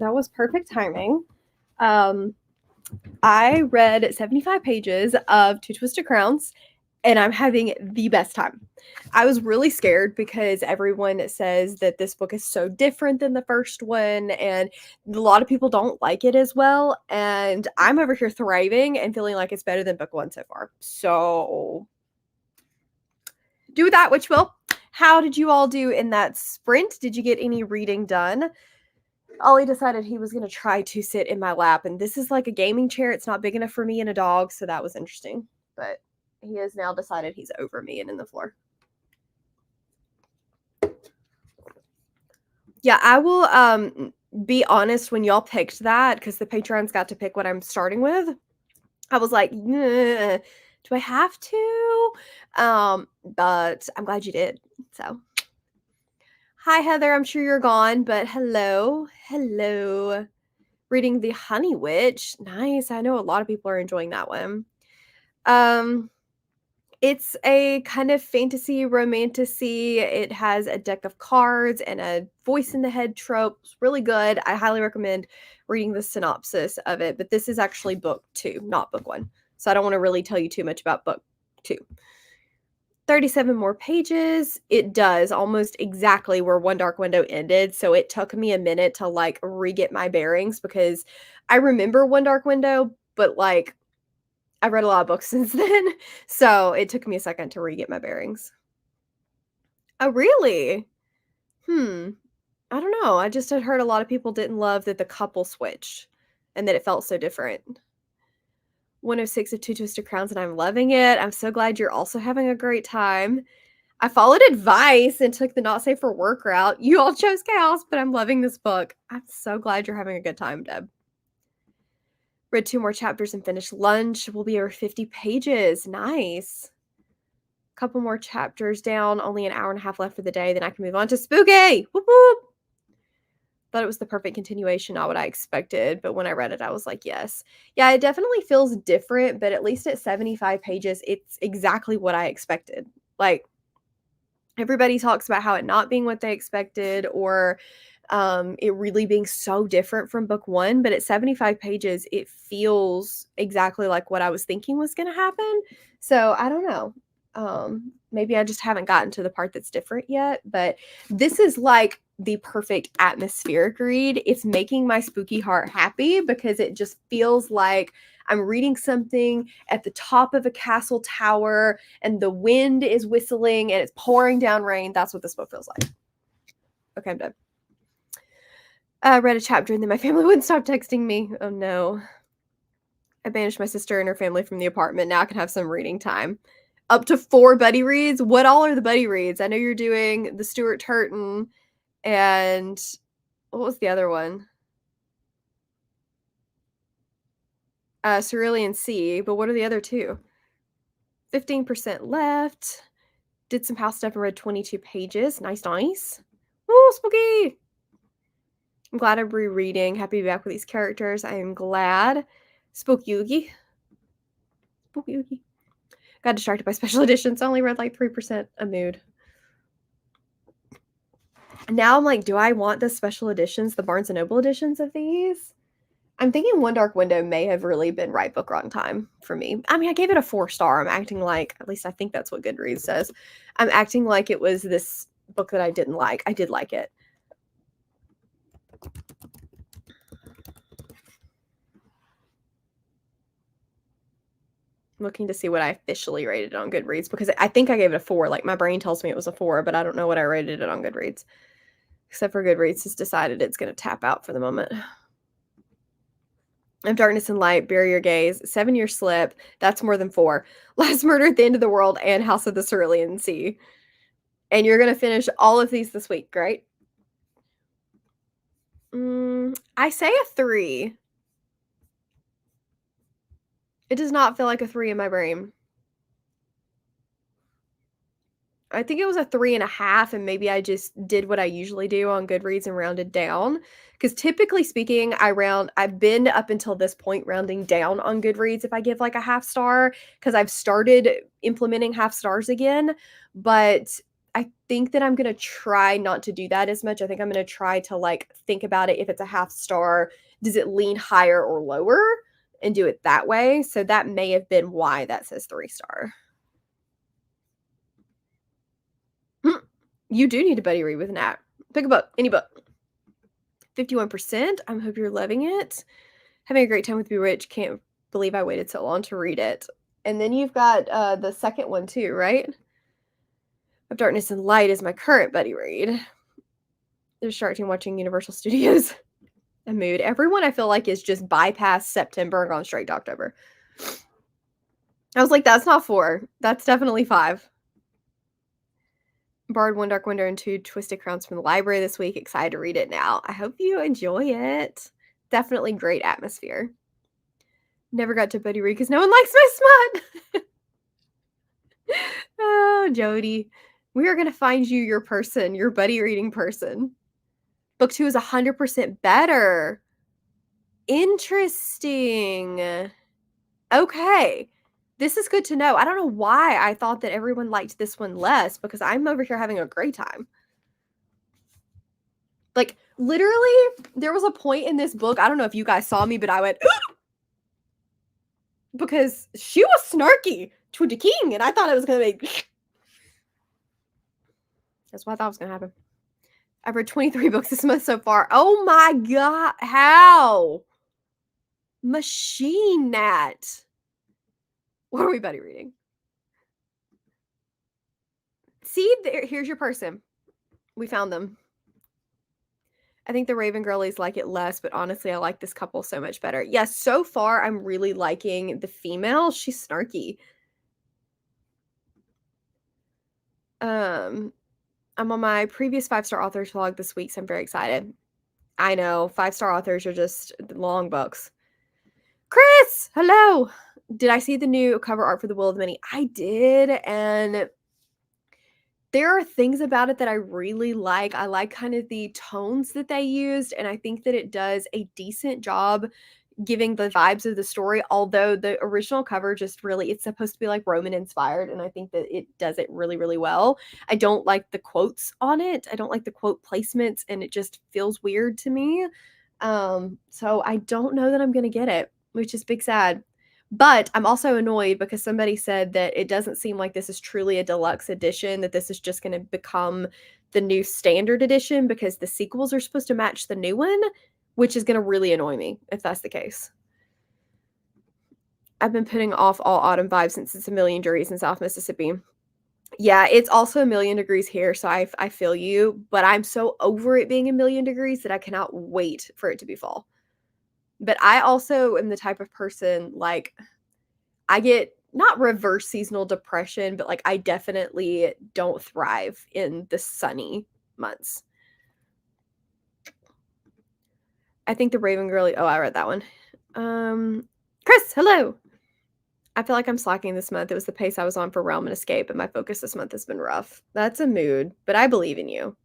That was perfect timing. I read 75 pages of Two Twisted Crowns, and I'm having the best time. I was really scared because everyone says that this book is so different than the first one, and a lot of people don't like it as well. And I'm over here thriving and feeling like it's better than book one so far. So do that, which will. How did you all do in that sprint? Did you get any reading done? Ollie decided he was going to try to sit in my lap, and this is like a gaming chair. It's not big enough for me and a dog, so that was interesting. But he has now decided he's over me and in the floor. Yeah, I will be honest, when y'all picked that, because the patrons got to pick what I'm starting with, I was like, do I have to? But I'm glad you did. So hi, Heather. I'm sure you're gone, but hello. Hello. Reading The Honey Witch. Nice. I know a lot of people are enjoying that one. It's a kind of fantasy romantasy. It has a deck of cards and a voice in the head trope. It's really good. I highly recommend reading the synopsis of it, but this is actually book 2, not book 1. So I don't want to really tell you too much about book 2. 37 more pages. It does almost exactly where One Dark Window ended. So it took me a minute to like re-get my bearings because I remember One Dark Window, but like I've read a lot of books since then. So it took me a second to re-get my bearings. Oh, really? I don't know. I just had heard a lot of people didn't love that the couple switched and that it felt so different. 106 of Two Twisted Crowns, and I'm loving it. I'm so glad you're also having a great time. I followed advice and took the not safe for work route. You all chose chaos, but I'm loving this book. I'm so glad you're having a good time, Deb. Read 2 more chapters and finished lunch. We'll be over 50 pages. Nice. Couple more chapters down. Only an hour and a half left for the day. Then I can move on to spooky. Whoop whoop. Thought it was the perfect continuation, not what I expected, but when I read it, I was like, yes. Yeah, it definitely feels different, but at least at 75 pages, it's exactly what I expected. Like, everybody talks about how it not being what they expected or it really being so different from book 1, but at 75 pages, it feels exactly like what I was thinking was going to happen. So I don't know. Maybe I just haven't gotten to the part that's different yet, but this is like the perfect atmospheric read. It's making my spooky heart happy because it just feels like I'm reading something at the top of a castle tower and the wind is whistling and it's pouring down rain. That's what this book feels like. Okay, I'm done. I read a chapter and then my family wouldn't stop texting me. Oh no. I banished my sister and her family from the apartment. Now I can have some reading time. Up to 4 buddy reads? What all are the buddy reads? I know you're doing the Stuart Turton and what was the other one? Cerulean Sea, but what are the other 2? 15% left. Did some house stuff and read 22 pages. Nice, nice. Ooh, spooky! I'm glad I'm rereading. Happy to be back with these characters. I am glad. Spooky. Spooky. Got distracted by special editions. I only read like 3% a mood. Now I'm like, do I want the special editions, the Barnes & Noble editions of these? I'm thinking One Dark Window may have really been right book, wrong time for me. I mean, I gave it a 4-star. I'm acting like, at least I think that's what Goodreads says. I'm acting like it was this book that I didn't like. I did like it. Looking to see what I officially rated it on Goodreads because I think I gave it a 4. Like my brain tells me it was a 4, but I don't know what I rated it on Goodreads. Except for Goodreads has decided it's going to tap out for the moment. Of Darkness and Light, Bury Your Gaze, 7-Year Slip, that's more than 4. Last Murder at the End of the World, and House of the Cerulean Sea. And you're going to finish all of these this week, right? I say a 3. It does not feel like a 3 in my brain. I think it was a 3.5, and maybe I just did what I usually do on Goodreads and rounded down. Because typically speaking, I've been up until this point rounding down on Goodreads if I give like a half star, because I've started implementing half stars again. But I think that I'm gonna try not to do that as much. I think I'm gonna try to, like, think about it. If it's a half star, does it lean higher or lower? And do it that way. So that may have been why that says 3-star. You do need a buddy read with an app. Pick a book, any book. 51%. I hope you're loving it. Having a great time with Be Rich. Can't believe I waited so long to read it. And then you've got the second one too, right? Of Darkness and Light is my current buddy read. They're starting watching Universal Studios. A mood. Everyone I feel like is just bypassed September and gone straight to October. I was like, that's not 4. That's definitely 5. Borrowed One Dark Window and 2 Twisted Crowns from the library this week. Excited to read it now. I hope you enjoy it. Definitely great atmosphere. Never got to buddy read because no one likes my smut. Oh, Jody. We are going to find you your person, your buddy reading person. Book 2 is 100% better. Interesting. Okay. This is good to know. I don't know why I thought that everyone liked this one less because I'm over here having a great time. Like, literally, there was a point in this book, I don't know if you guys saw me, but I went, because she was snarky to the king, and I thought it was going to be... That's what I thought was going to happen. I've read 23 books this month so far. Oh my god, how? Machine Nat. What are we buddy reading? See, here's your person. We found them. I think the Raven Girlies like it less, but honestly, I like this couple so much better. Yes, so far, I'm really liking the female. She's snarky. I'm on my previous 5-star authors vlog this week, so I'm very excited. I know, 5-star authors are just long books. Chris, hello. Did I see the new cover art for The Will of the Many? I did, and there are things about it that I really like. I like kind of the tones that they used, and I think that it does a decent job giving the vibes of the story, although the original cover just really, it's supposed to be like Roman inspired, and I think that it does it really, really well. I don't like the quotes on it. I don't like the quote placements, and it just feels weird to me. So I don't know that I'm going to get it, which is big sad. But I'm also annoyed because somebody said that it doesn't seem like this is truly a deluxe edition, that this is just going to become the new standard edition because the sequels are supposed to match the new one, which is going to really annoy me if that's the case. I've been putting off all autumn vibes since it's 1,000,000 degrees in South Mississippi. Yeah, it's also 1,000,000 degrees here, so I feel you, but I'm so over it being 1,000,000 degrees that I cannot wait for it to be fall. But I also am the type of person, like, I get not reverse seasonal depression, but, like, I definitely don't thrive in the sunny months. I think the Raven Girly, oh, I read that one. Chris, hello. I feel like I'm slacking this month. It was the pace I was on for Realm and Escape, and my focus this month has been rough. That's a mood, but I believe in you.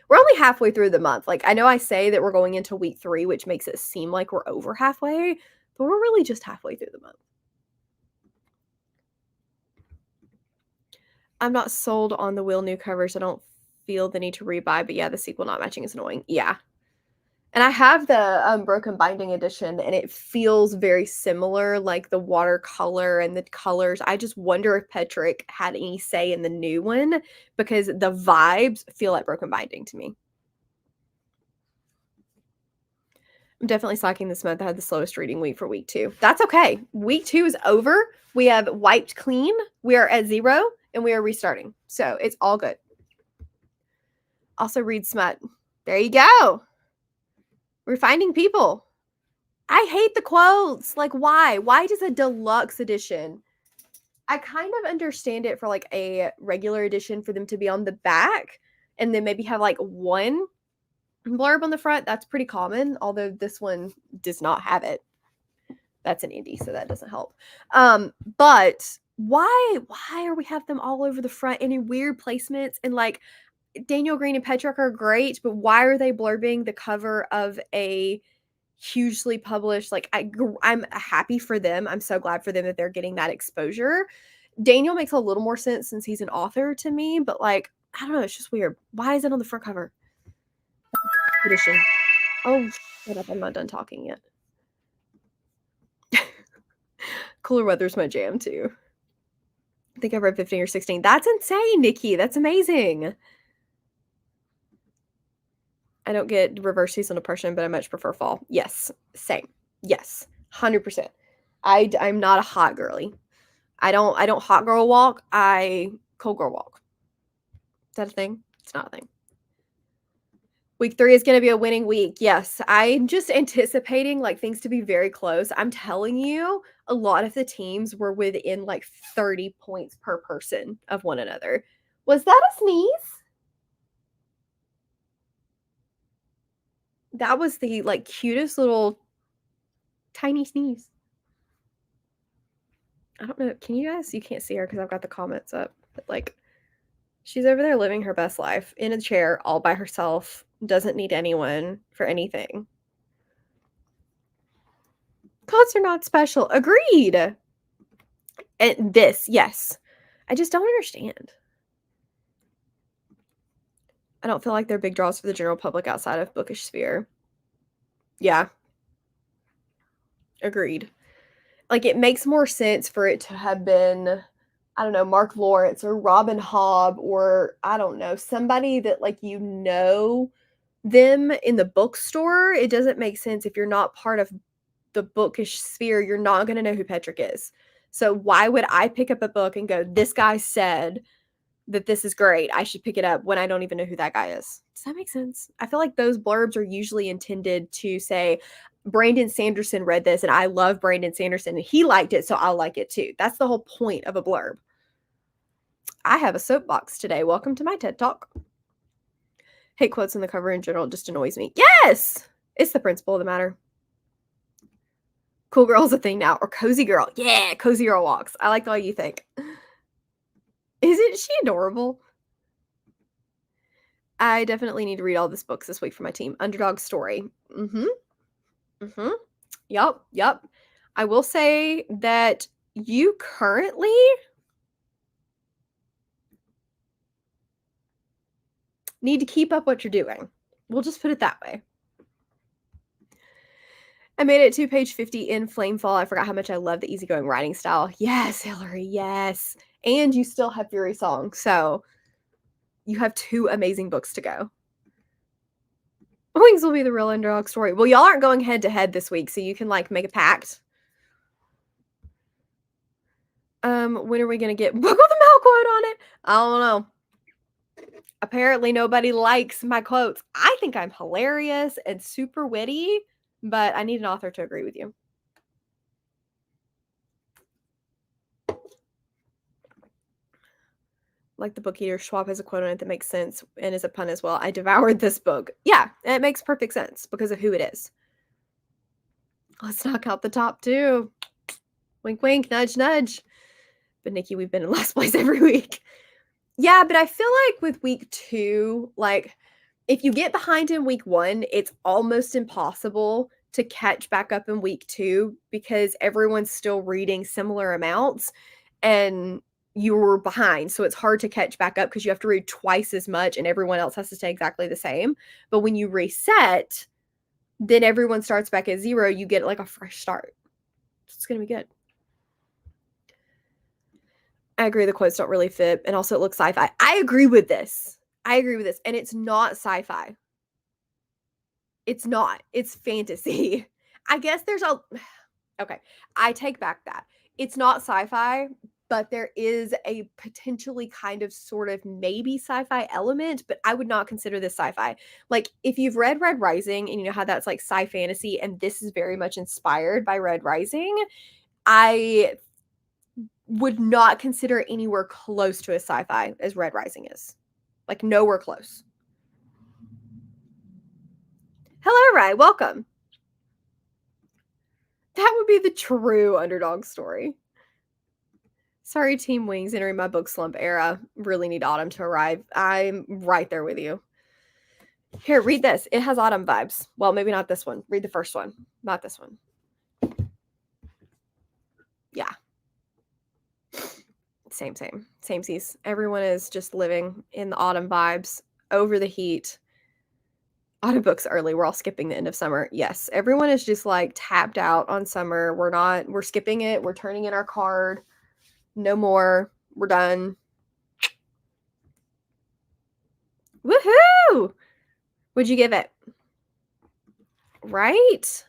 We're only halfway through the month. Like, I know I say that we're going into week 3, which makes it seem like we're over halfway, but we're really just halfway through the month. I'm not sold on the Will new covers. I don't feel the need to rebuy, but yeah, the sequel not matching is annoying. Yeah. And I have the Broken Binding edition, and it feels very similar, like the watercolor and the colors. I just wonder if Petrick had any say in the new one because the vibes feel like Broken Binding to me. I'm definitely slacking this month. I had the slowest reading week for week 2. That's okay. Week 2 is over. We have wiped clean. We are at 0, and we are restarting. So it's all good. Also read smut. There you go. We're finding people. I hate the quotes. Like, why? Why does a deluxe edition? I kind of understand it for like a regular edition for them to be on the back and then maybe have like one blurb on the front. That's pretty common, although this one does not have it. That's an indie, so that doesn't help. But why are we have them all over the front and in weird placements? And like Daniel Green and Petrick are great, but why are they blurbing the cover of a hugely published, like, I'm happy for them. I'm so glad for them that they're getting that exposure. Daniel makes a little more sense since he's an author to me, but like, I don't know. It's just weird. Why is it on the front cover? Edition. Oh, shut up. I'm not done talking yet. Cooler weather's my jam, too. I think I've read 15 or 16. That's insane, Nikki. That's amazing. I don't get reverse seasonal depression, but I much prefer fall. Yes, same. Yes, 100%. I'm not a hot girly. I don't hot girl walk. I cold girl walk. Is that a thing? It's not a thing. Week 3 is going to be a winning week. Yes, I'm just anticipating like things to be very close. I'm telling you, a lot of the teams were within like 30 points per person of one another. Was that a sneeze? That was the like cutest little tiny sneeze. I don't know. Can you guys? You can't see her because I've got the comments up. But like, she's over there living her best life in a chair all by herself. Doesn't need anyone for anything. Gods are not special. Agreed. And this, yes. I just don't understand. I don't feel like they're big draws for the general public outside of bookish sphere. Yeah. Agreed. Like, it makes more sense for it to have been, I don't know, Mark Lawrence or Robin Hobb or, I don't know, somebody that, like, you know them in the bookstore. It doesn't make sense if you're not part of the bookish sphere. You're not going to know who Petrick is. So why would I pick up a book and go, this guy said that this is great, I should pick it up, when I don't even know who that guy is? Does that make sense? I feel like those blurbs are usually intended to say, Brandon Sanderson read this and I love Brandon Sanderson and he liked it, so I'll like it too. That's the whole point of a blurb. I have a soapbox today. Welcome to my TED Talk. Hate quotes on the cover in general just annoys me. Yes! It's the principle of the matter. Cool girl's a thing now. Or cozy girl. Yeah, cozy girl walks. I like the way you think. Isn't she adorable? I definitely need to read all these books this week for my team. Underdog Story. Yup. I will say that you currently need to keep up what you're doing. We'll just put it that way. I made it to page 50 in Flamefall. I forgot how much I love the easygoing writing style. Yes, Hillary, yes. And you still have Fury Song, so you have 2 amazing books to go. Wings will be the real underdog story. Well, y'all aren't going head to head this week, so you can like make a pact. When are we gonna get Book with the Mail quote on it? I don't know. Apparently nobody likes my quotes. I think I'm hilarious and super witty, but I need an author to agree with you. Like the book eater, Schwab has a quote on it that makes sense and is a pun as well. I devoured this book. Yeah, it makes perfect sense because of who it is. Let's knock out the top 2. Wink, wink, nudge, nudge. But Nikki, we've been in last place every week. Yeah, but I feel like with week 2, like, if you get behind in week 1, it's almost impossible to catch back up in week 2 because everyone's still reading similar amounts and you were behind. So it's hard to catch back up because you have to read twice as much and everyone else has to stay exactly the same. But when you reset, then everyone starts back at 0. You get like a fresh start. It's going to be good. I agree the quotes don't really fit, and also it looks sci-fi. I agree with this. And it's not sci-fi. It's not. It's fantasy. I guess there's a... Okay, I take back that. It's not sci-fi, but there is a potentially kind of sort of maybe sci-fi element, but I would not consider this sci-fi. Like, if you've read Red Rising, and you know how that's like sci-fantasy, and this is very much inspired by Red Rising, I would not consider anywhere close to as sci-fi as Red Rising is. Like, nowhere close. Hello, Rai. Welcome. That would be the true underdog story. Sorry, Team Wings, entering my book slump era. Really need autumn to arrive. I'm right there with you. Here, read this. It has autumn vibes. Well, maybe not this one. Read the first one. Not this one. Yeah. Same. Samesies. Everyone is just living in the autumn vibes, over the heat. Audiobooks early. We're all skipping the end of summer. Yes, everyone is just like tapped out on summer. We're skipping it. We're turning in our card. No more. We're done. Woohoo! What'd you give it? Right?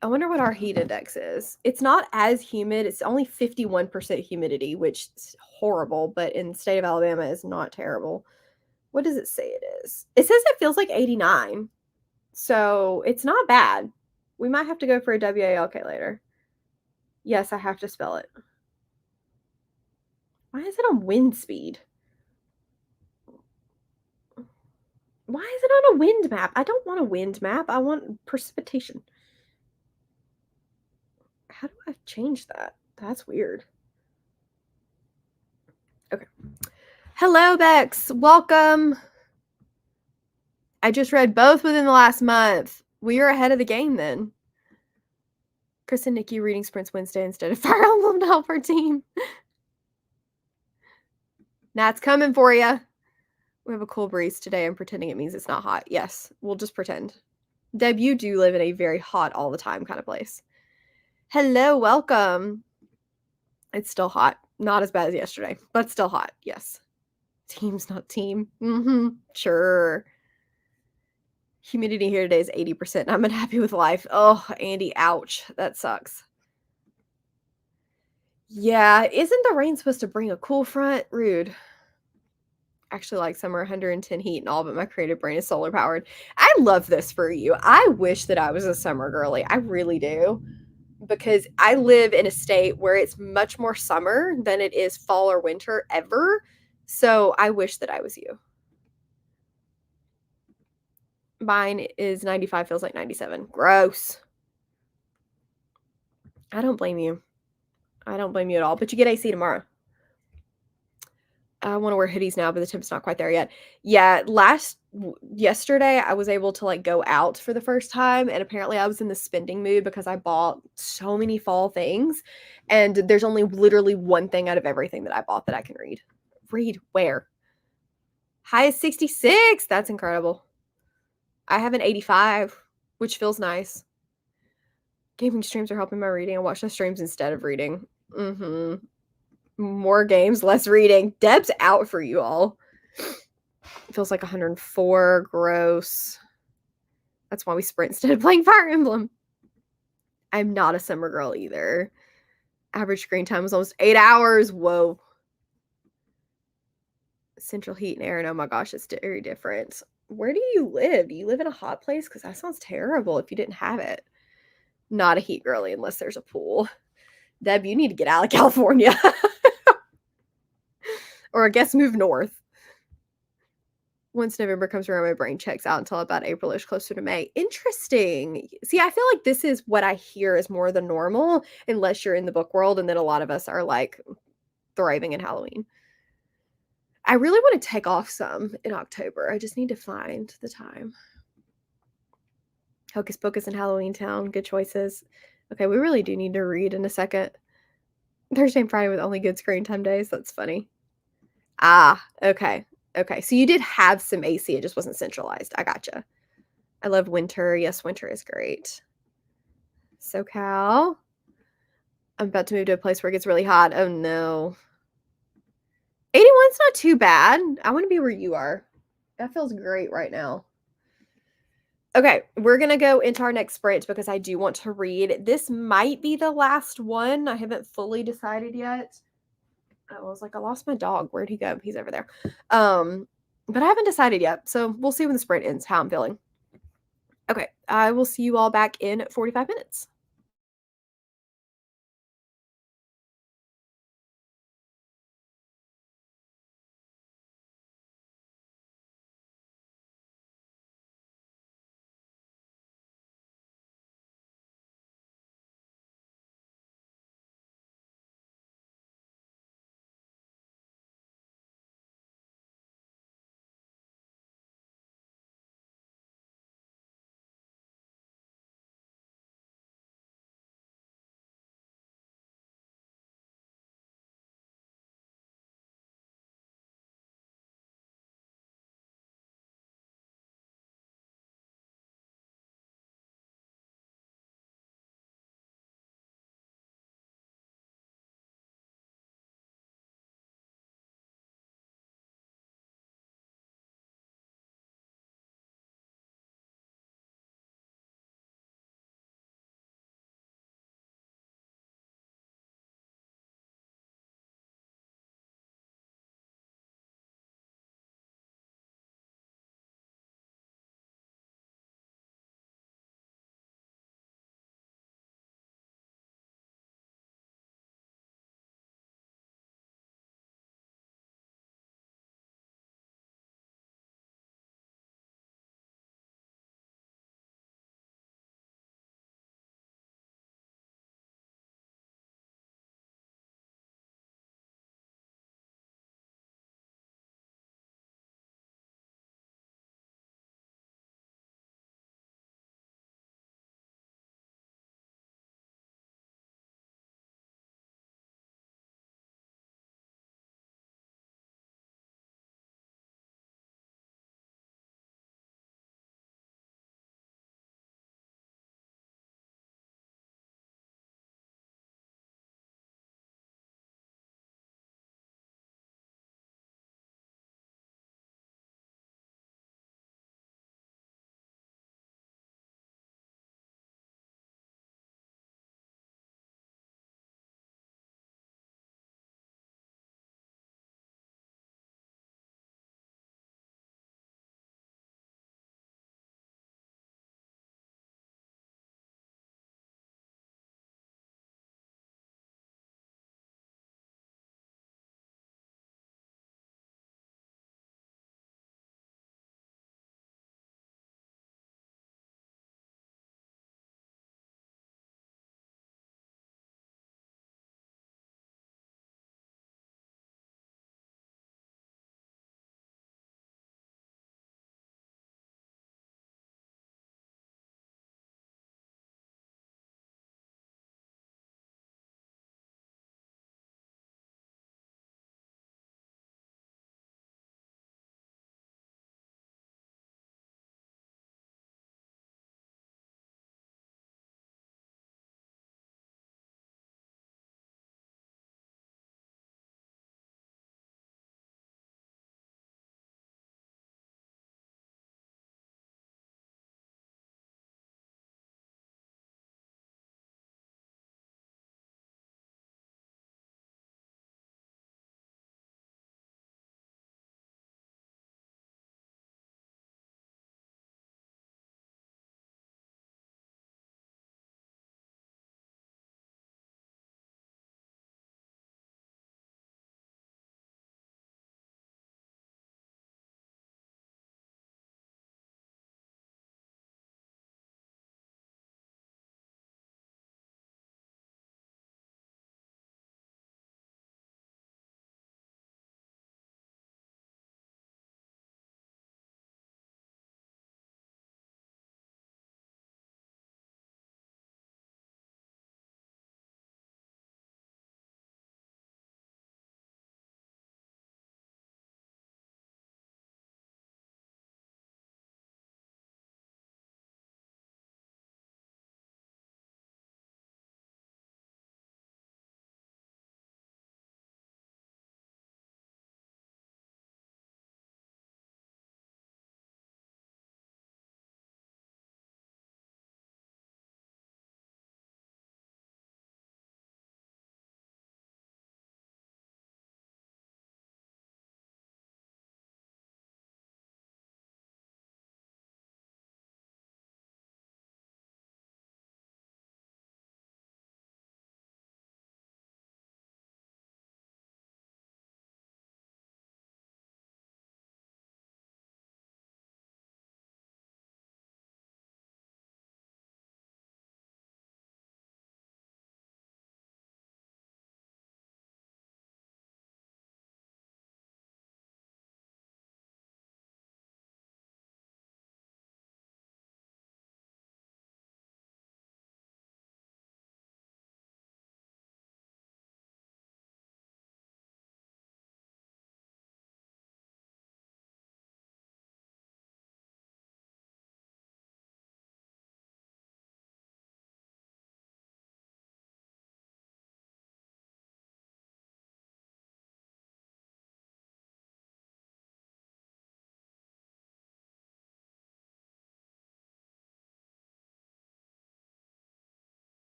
I wonder what our heat index is. It's not as humid. It's only 51% humidity, which is horrible, but in the state of Alabama is not terrible. What does it say it is? It says it feels like 89. So it's not bad. We might have to go for a WALK later. Yes, I have to spell it. Why is it on wind speed? Why is it on a wind map? I don't want a wind map. I want precipitation. How do I change that? That's weird. Okay. Hello, Bex. Welcome. I just read both within the last month. We are ahead of the game then. Chris and Nikki reading Sprints Wednesday instead of Fire Emblem to help our team. Nat's coming for you. We have a cool breeze today. I'm pretending it means it's not hot. Yes, we'll just pretend. Deb, you do live in a very hot all the time kind of place. Hello, welcome. It's still hot. Not as bad as yesterday, but still hot. Yes. Team's not team. Sure. Humidity here today is 80%. I'm unhappy with life. Oh, Andy, ouch. That sucks. Yeah, isn't the rain supposed to bring a cool front? Rude. Actually like summer 110 heat and all, but my creative brain is solar powered. I love this for you. I wish that I was a summer girly. I really do. Because I live in a state where it's much more summer than it is fall or winter ever. So I wish that I was you. Mine is 95, feels like 97. Gross. I don't blame you. I don't blame you at all. But you get AC tomorrow. I want to wear hoodies now, but the temp's not quite there yet. Yeah, yesterday I was able to like go out for the first time, and apparently I was in the spending mood because I bought so many fall things, and there's only literally one thing out of everything that I bought that I can read. Read where? High is 66. That's incredible. I have an 85, which feels nice. Gaming streams are helping my reading. I watch the streams instead of reading. More games, less reading. Deb's out for you all. It feels like 104. Gross. That's why we sprint instead of playing Fire Emblem. I'm not a summer girl either. Average screen time was almost 8 hours. Whoa. Central heat and air. And oh my gosh, it's very different. Where do you live? Do you live in a hot place? Because that sounds terrible if you didn't have it. Not a heat girly unless there's a pool. Deb, you need to get out of California. Or I guess move north. Once November comes around, my brain checks out until about April-ish, closer to May. Interesting. See, I feel like this is what I hear is more the normal, unless you're in the book world, and then a lot of us are like thriving in Halloween. I really want to take off some in October. I just need to find the time. Hocus Pocus and Halloween Town. Good choices. Okay, we really do need to read in a second. Thursday and Friday with only good screen time days. That's funny. Ah, okay. Okay, so you did have some AC. It just wasn't centralized. I gotcha. I love winter. Yes, winter is great. SoCal. I'm about to move to a place where it gets really hot. Oh, no. 81's not too bad. I want to be where you are. That feels great right now. Okay, we're going to go into our next sprint because I do want to read. This might be the last one. I haven't fully decided yet. I was like, I lost my dog. Where'd he go? He's over there. But I haven't decided yet. So we'll see when the sprint ends, how I'm feeling. Okay, I will see you all back in 45 minutes.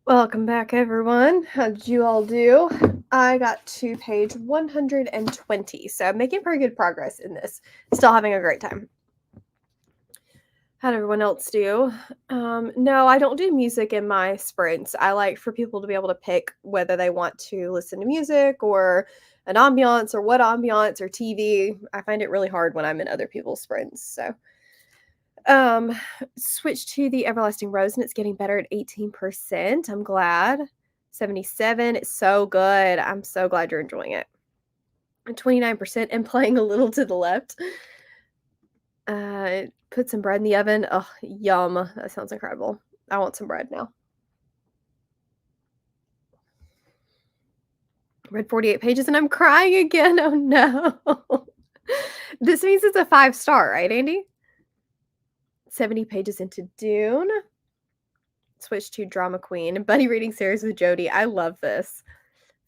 Welcome back, everyone. How did you all do? I got to page 120, so I'm making pretty good progress in this. Still having a great time. How did everyone else do? No, I don't do music in my sprints. I like for people to be able to pick whether they want to listen to music or an ambiance or what ambiance or TV. I find it really hard when I'm in other people's sprints. So switch to the Everlasting Rose and it's getting better at 18%. I'm glad. 77, it's so good. I'm so glad you're enjoying it. And 29% and playing a little to the left. Put some bread in the oven. Oh, yum. That sounds incredible. I want some bread now. Read 48 pages and I'm crying again. Oh no. This means it's a 5-star, right, Andy? 70 pages into Dune. Switch to Drama Queen. Buddy reading series with Jody. I love this.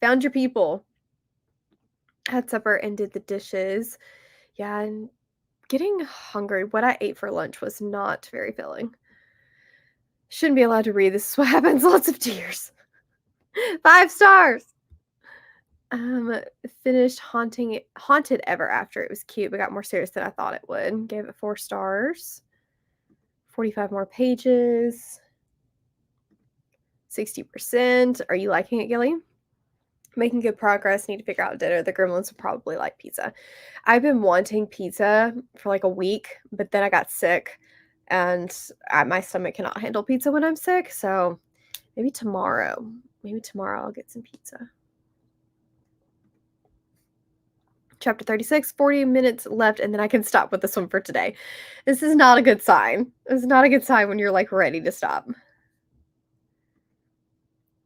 Found your people. Had supper and did the dishes. Yeah, and getting hungry. What I ate for lunch was not very filling. Shouldn't be allowed to read. This is what happens. Lots of tears. 5 stars. Finished Haunted Ever After. It was cute, but got more serious than I thought it would. Gave it 4 stars. 45 more pages. 60%. Are you liking it, Gilly? Making good progress. Need to figure out dinner. The gremlins will probably like pizza. I've been wanting pizza for like a week, but then I got sick and my stomach cannot handle pizza when I'm sick. So maybe tomorrow I'll get some pizza. Chapter 36, 40 minutes left, and then I can stop with this one for today. This is not a good sign. It's not a good sign when you're like ready to stop.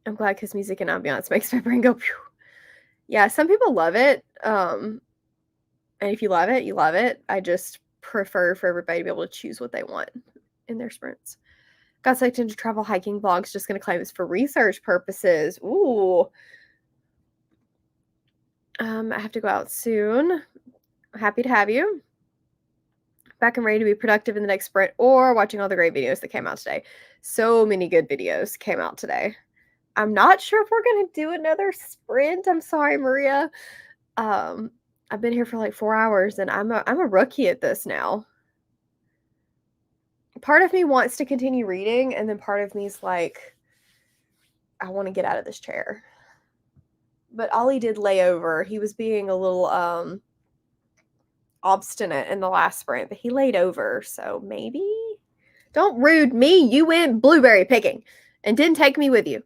I'm glad because music and ambiance makes my brain go phew. Yeah, some people love it. And if you love it, you love it. I just prefer for everybody to be able to choose what they want in their sprints. Got sucked into travel hiking vlogs, just going to claim it's for research purposes. Ooh. I have to go out soon. Happy to have you. Back and ready to be productive in the next sprint or watching all the great videos that came out today. So many good videos came out today. I'm not sure if we're going to do another sprint. I'm sorry, Maria. I've been here for like 4 hours and I'm a rookie at this now. Part of me wants to continue reading and then part of me is like, I want to get out of this chair. But Ollie did lay over. He was being a little obstinate in the last sprint, but he laid over, so maybe. Don't rude me. You went blueberry picking and didn't take me with you.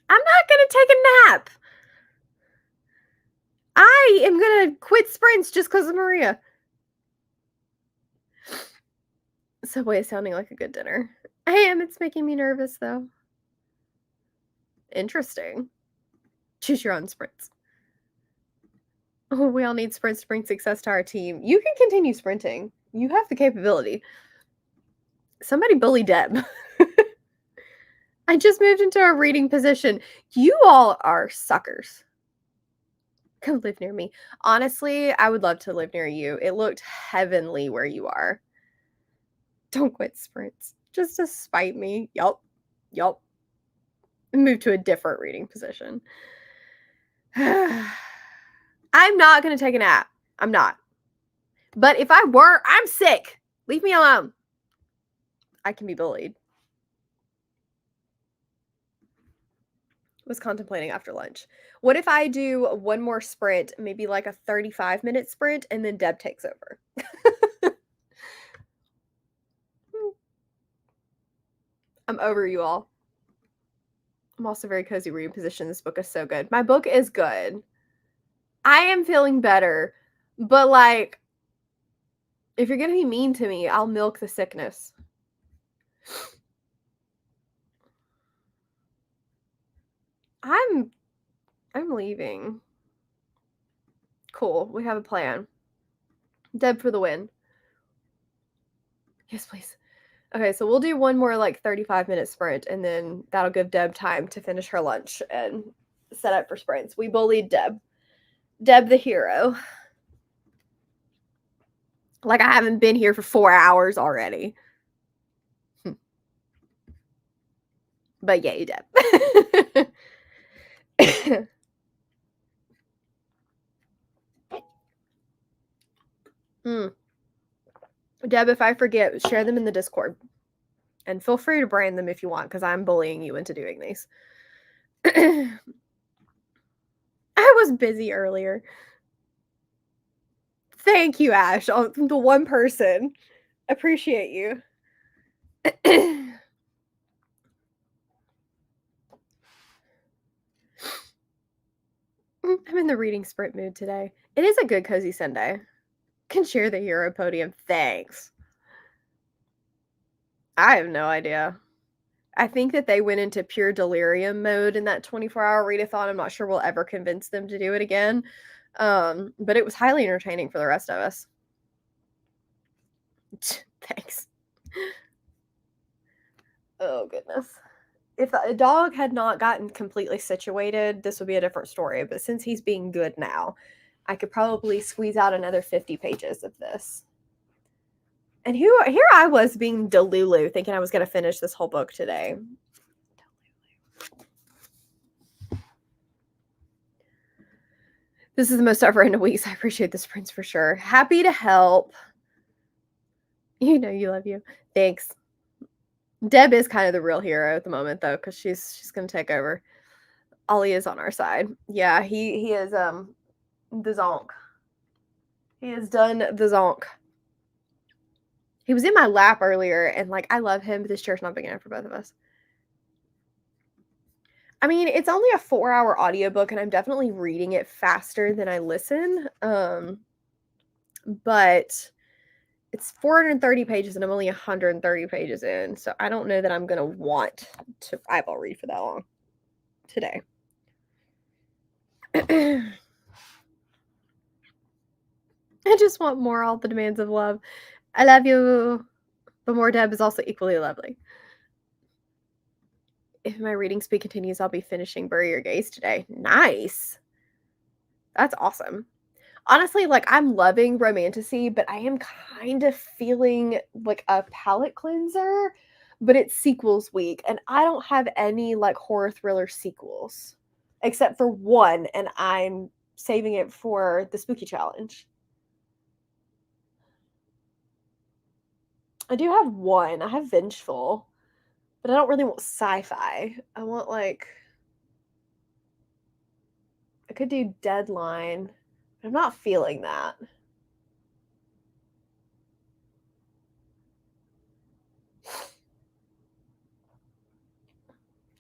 I'm not going to take a nap. I am going to quit sprints just because of Maria. Subway is sounding like a good dinner. I am. It's making me nervous, though. Interesting. Choose your own sprints. Oh, we all need sprints to bring success to our team. You can continue sprinting. You have the capability. Somebody bully Deb. I just moved into a reading position. You all are suckers. Come live near me. Honestly, I would love to live near you. It looked heavenly where you are. Don't quit sprints. Just to spite me. Yup. Move to a different reading position. I'm not going to take a nap. I'm not. But if I were, I'm sick. Leave me alone. I can be bullied. Was contemplating after lunch. What if I do one more sprint, maybe like a 35-minute sprint, and then Deb takes over? I'm over you all. I'm also very cozy reading position. This book is so good. My book is good. I am feeling better, but like, if you're gonna be mean to me, I'll milk the sickness. I'm leaving. Cool. We have a plan. Deb for the win. Yes, please. Okay, so we'll do one more like 35-minute sprint, and then that'll give Deb time to finish her lunch and set up for sprints. We bullied Deb. Deb the hero. Like I haven't been here for 4 hours already. But yay, Deb. Deb, if I forget, share them in the Discord. And feel free to brand them if you want, because I'm bullying you into doing these. I was busy earlier. Thank you, Ash. The one person. Appreciate you. I'm in the reading sprint mood today. It is a good cozy Sunday. Can share the hero podium. Thanks. I have no idea. I think that they went into pure delirium mode in that 24-hour readathon. I'm not sure we'll ever convince them to do it again. But it was highly entertaining for the rest of us. Thanks. Oh, goodness. If a dog had not gotten completely situated, this would be a different story. But since he's being good now, I could probably squeeze out another 50 pages of this. And here I was being Delulu, thinking I was going to finish this whole book today. This is the most I've read in weeks. I appreciate the sprints for sure. Happy to help. You know you love you. Thanks. Deb is kind of the real hero at the moment, though, because she's going to take over. Ollie is on our side. Yeah, he is the zonk. He has done the zonk. He was in my lap earlier, and, like, I love him, but this chair's not big enough for both of us. I mean, it's only a 4-hour audiobook, and I'm definitely reading it faster than I listen. But it's 430 pages, and I'm only 130 pages in, so I don't know that I'm going to want to eyeball read for that long today. I just want more All the Demands of Love. I love you, but more Deb is also equally lovely. If my reading speed continues, I'll be finishing Bury Your Gaze today. Nice. That's awesome. Honestly, like, I'm loving romantasy, but I am kind of feeling like a palate cleanser, but it's sequels week, and I don't have any, like, horror thriller sequels, except for one, and I'm saving it for the spooky challenge. I do have one. I have Vengeful, but I don't really want sci-fi. I want, like, I could do Deadline. I'm not feeling that.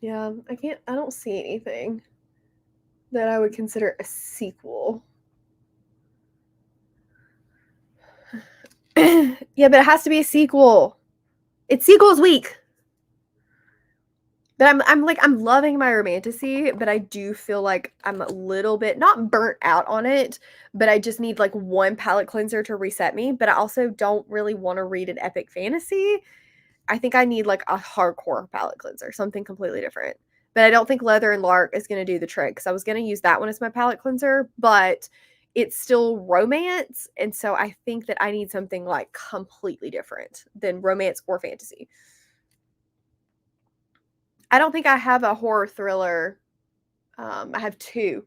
Yeah, I don't see anything that I would consider a sequel. Yeah, but it has to be a sequel. It's sequels week. But I'm loving my romantasy, but I do feel like I'm a little bit not burnt out on it, but I just need, like, one palate cleanser to reset me. But I also don't really want to read an epic fantasy. I think I need, like, a hardcore palate cleanser, something completely different. But I don't think Leather and Lark is going to do the trick, because I was going to use that one as my palate cleanser, but it's still romance, and so I think that I need something, like, completely different than romance or fantasy. I don't think I have a horror thriller. I have two,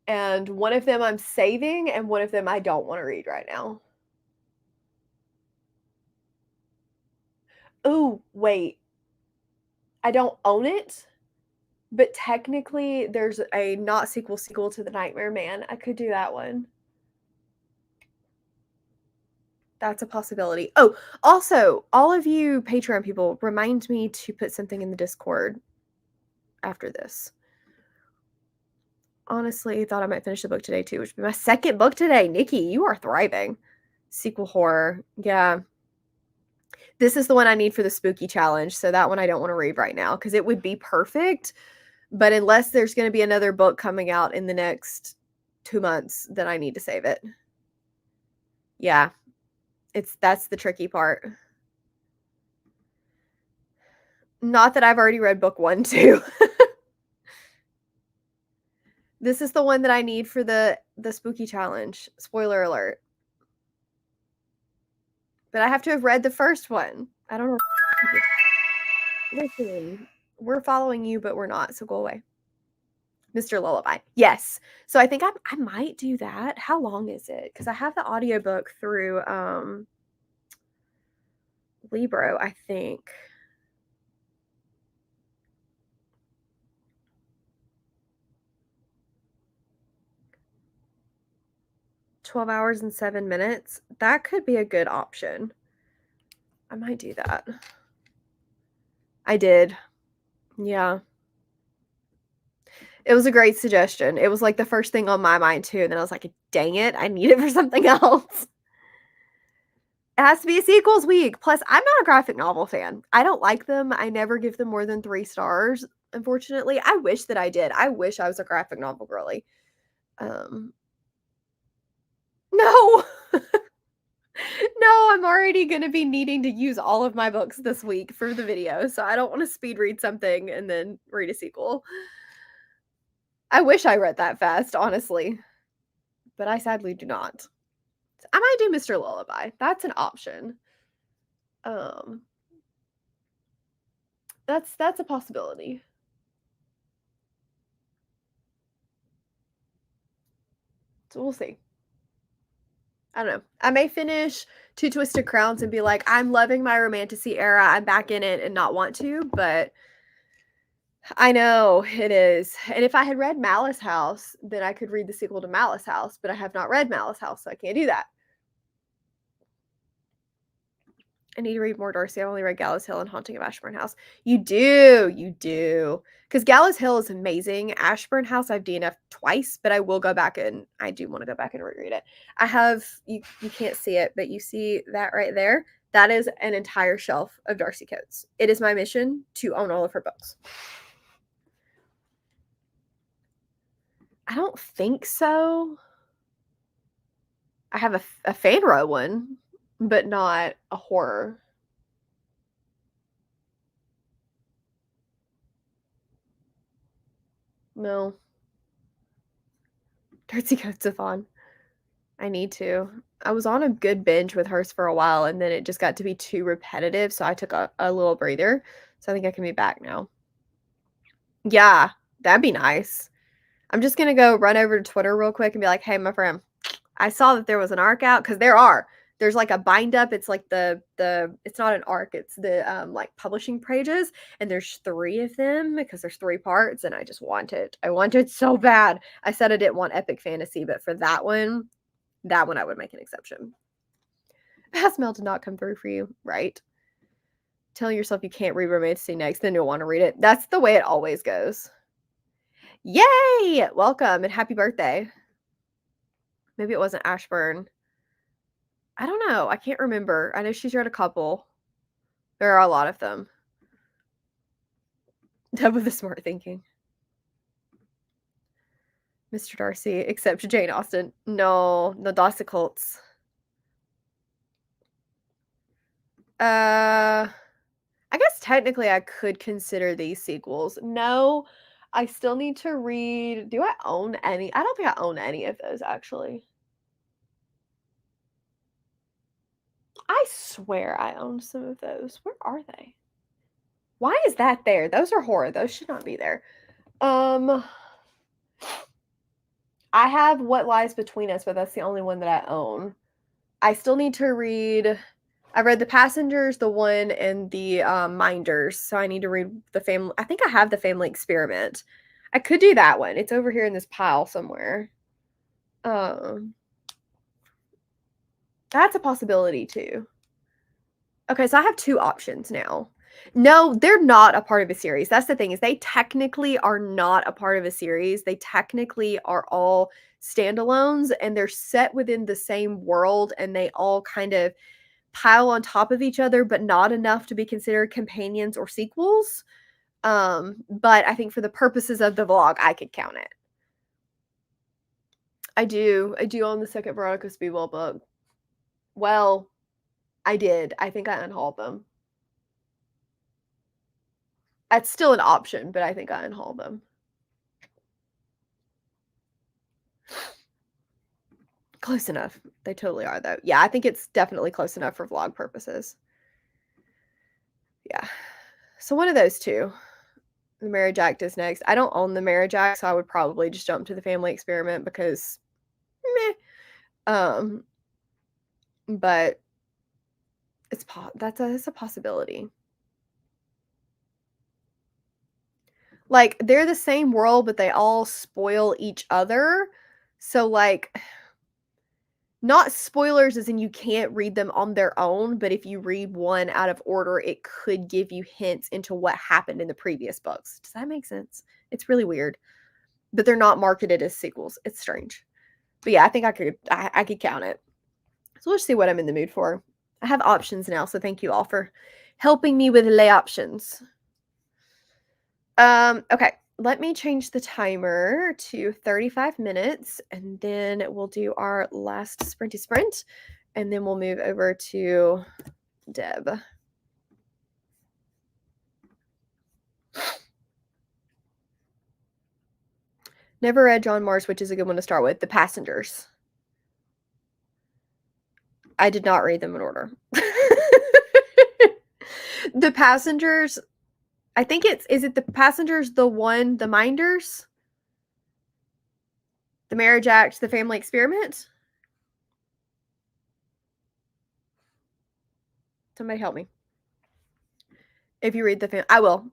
and one of them I'm saving, and one of them I don't want to read right now. Oh, wait. I don't own it, but technically there's a not sequel to The Nightmare Man. I could do that one. That's a possibility. Oh, also, all of you Patreon people, remind me to put something in the Discord after this. Honestly, thought I might finish the book today too, which would be my second book today. Nikki, you are thriving. Sequel horror. Yeah. This is the one I need for the spooky challenge, so that one I don't want to read right now, because it would be perfect, but unless there's going to be another book coming out in the next 2 months, then I need to save it. Yeah. That's the tricky part. Not that I've already read book 1 too. This is the one that I need for the spooky challenge. Spoiler alert. But I have to have read the first one. I don't know. Listen. We're following you, but we're not, so go away. Mr. Lullaby. Yes. So I think I might do that. How long is it? Because I have the audiobook through Libro, I think. $12 and 7 minutes. That could be a good option. I might do that. I did. Yeah. It was a great suggestion. It was like the first thing on my mind too. And then I was like, dang it, I need it for something else. It has to be a sequels week. Plus, I'm not a graphic novel fan. I don't like them. I never give them more than 3 stars, unfortunately. I wish that I did. I wish I was a graphic novel girly. No. No, I'm already gonna be needing to use all of my books this week for the video, so I don't wanna speed read something and then read a sequel. I wish I read that fast, honestly, but I sadly do not. I might do Mr. Lullaby. That's an option. Um, that's a possibility. So we'll see. I don't know. I may finish Two Twisted Crowns and be like, I'm loving my romantasy era. I'm back in it and not want to, but I know it is. And if I had read Malice House, then I could read the sequel to Malice House, but I have not read Malice House, so I can't do that. I need to read more Darcy. I've only read Gallows Hill and Haunting of Ashburn House. You do. Because Gallows Hill is amazing. Ashburn House, I've DNF'd twice, but I will go back and I do want to go back and reread it. I have, you can't see it, but you see that right there? That is an entire shelf of Darcy Coates. It is my mission to own all of her books. I don't think so. I have a Fanro one, but not a horror. No. Darcy Coates-a-thon. I need to. I was on a good binge with hers for a while, and then it just got to be too repetitive, so I took a little breather. So I think I can be back now. Yeah, that'd be nice. I'm just gonna go run over to Twitter real quick and be like, "Hey, my friend, I saw that there was an arc out because there are. There's like a bind up. It's like the it's not an arc. It's the like publishing pages, and there's 3 of them because there's 3 parts, and I just want it. I want it so bad. I said I didn't want epic fantasy, but for that one I would make an exception. Mail did not come through for you, right? Telling yourself you can't read romantasy next, then you'll want to read it. That's the way it always goes. Yay! Welcome and happy birthday. Maybe it wasn't Ashburn. I don't know. I can't remember. I know she's read a couple. There are a lot of them. Done with the smart thinking. Mr. Darcy, except Jane Austen. No, Darcy Colts. I guess technically I could consider these sequels. No, I still need to read. Do I own any? I don't think I own any of those actually. I swear I own some of those. Where are they? Why is that there? Those are horror. Those should not be there. I have What Lies Between Us, but that's the only one that I own. I still need to read. I read The Passengers, the one, and the Minders. So I need to read the family. I think I have the Family Experiment. I could do that one. It's over here in this pile somewhere. That's a possibility too. Okay, so I have 2 options now. No, they're not a part of a series. That's the thing, is they technically are not a part of a series. They technically are all standalones, and they're set within the same world, and they all kind of pile on top of each other, but not enough to be considered companions or sequels. But I think for the purposes of the vlog, I could count it. I do own the second Veronica Speedwell book. Well, I did. I think I unhauled them. That's still an option, but I think I unhauled them. Close enough. They totally are, though. Yeah, I think it's definitely close enough for vlog purposes. Yeah. So one of those 2. The Marriage Act is next. I don't own the Marriage Act, so I would probably just jump to the Family Experiment because meh. But it's a possibility. Like, they're the same world, but they all spoil each other. So, like, not spoilers as in you can't read them on their own, but if you read one out of order, it could give you hints into what happened in the previous books. Does that make sense? It's really weird. But they're not marketed as sequels. It's strange. But yeah, I think I could count it. So let's see what I'm in the mood for. I have options now, so thank you all for helping me with the options. Okay, let me change the timer to 35 minutes, and then we'll do our last sprinty sprint, and then we'll move over to Deb. Never read John Mars, which is a good one to start with. The Passengers. I did not read them in order. The Passengers, I think is it the Passengers, the Minders? The Marriage Act, the Family Experiment? Somebody help me. If you read I will.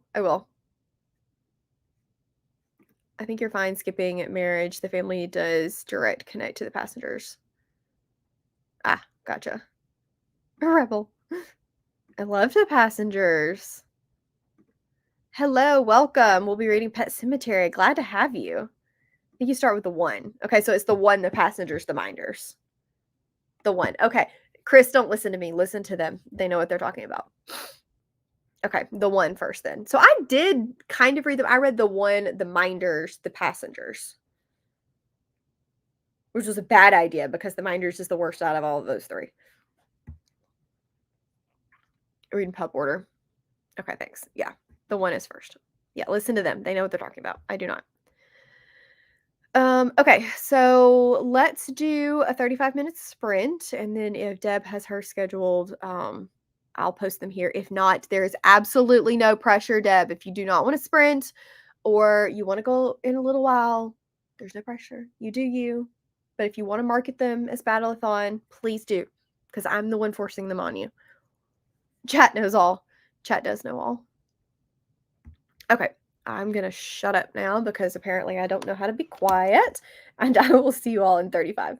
I think you're fine skipping Marriage. The Family does direct connect to the Passengers. Ah, gotcha. A rebel. I love the Passengers. Hello, welcome. We'll be reading Pet Cemetery. Glad to have you. I think you start with the one. Okay, so it's the one, the Passengers, the Minders. The one. Okay. Chris, don't listen to me. Listen to them. They know what they're talking about. Okay, the one first then. So I did kind of read them. I read the one, the Minders, the Passengers. Which was a bad idea because the Minders is the worst out of all of those three. Reading pup order. Okay, thanks. Yeah, the one is first. Yeah, listen to them. They know what they're talking about. I do not. Okay, so let's do a 35-minute sprint, and then if Deb has her scheduled, I'll post them here. If not, there's absolutely no pressure, Deb. If you do not want to sprint or you want to go in a little while, there's no pressure. You do you. But if you want to market them as Battleathon, please do, because I'm the one forcing them on you. Chat knows all. Chat does know all. Okay, I'm going to shut up now because apparently I don't know how to be quiet, and I will see you all in 35.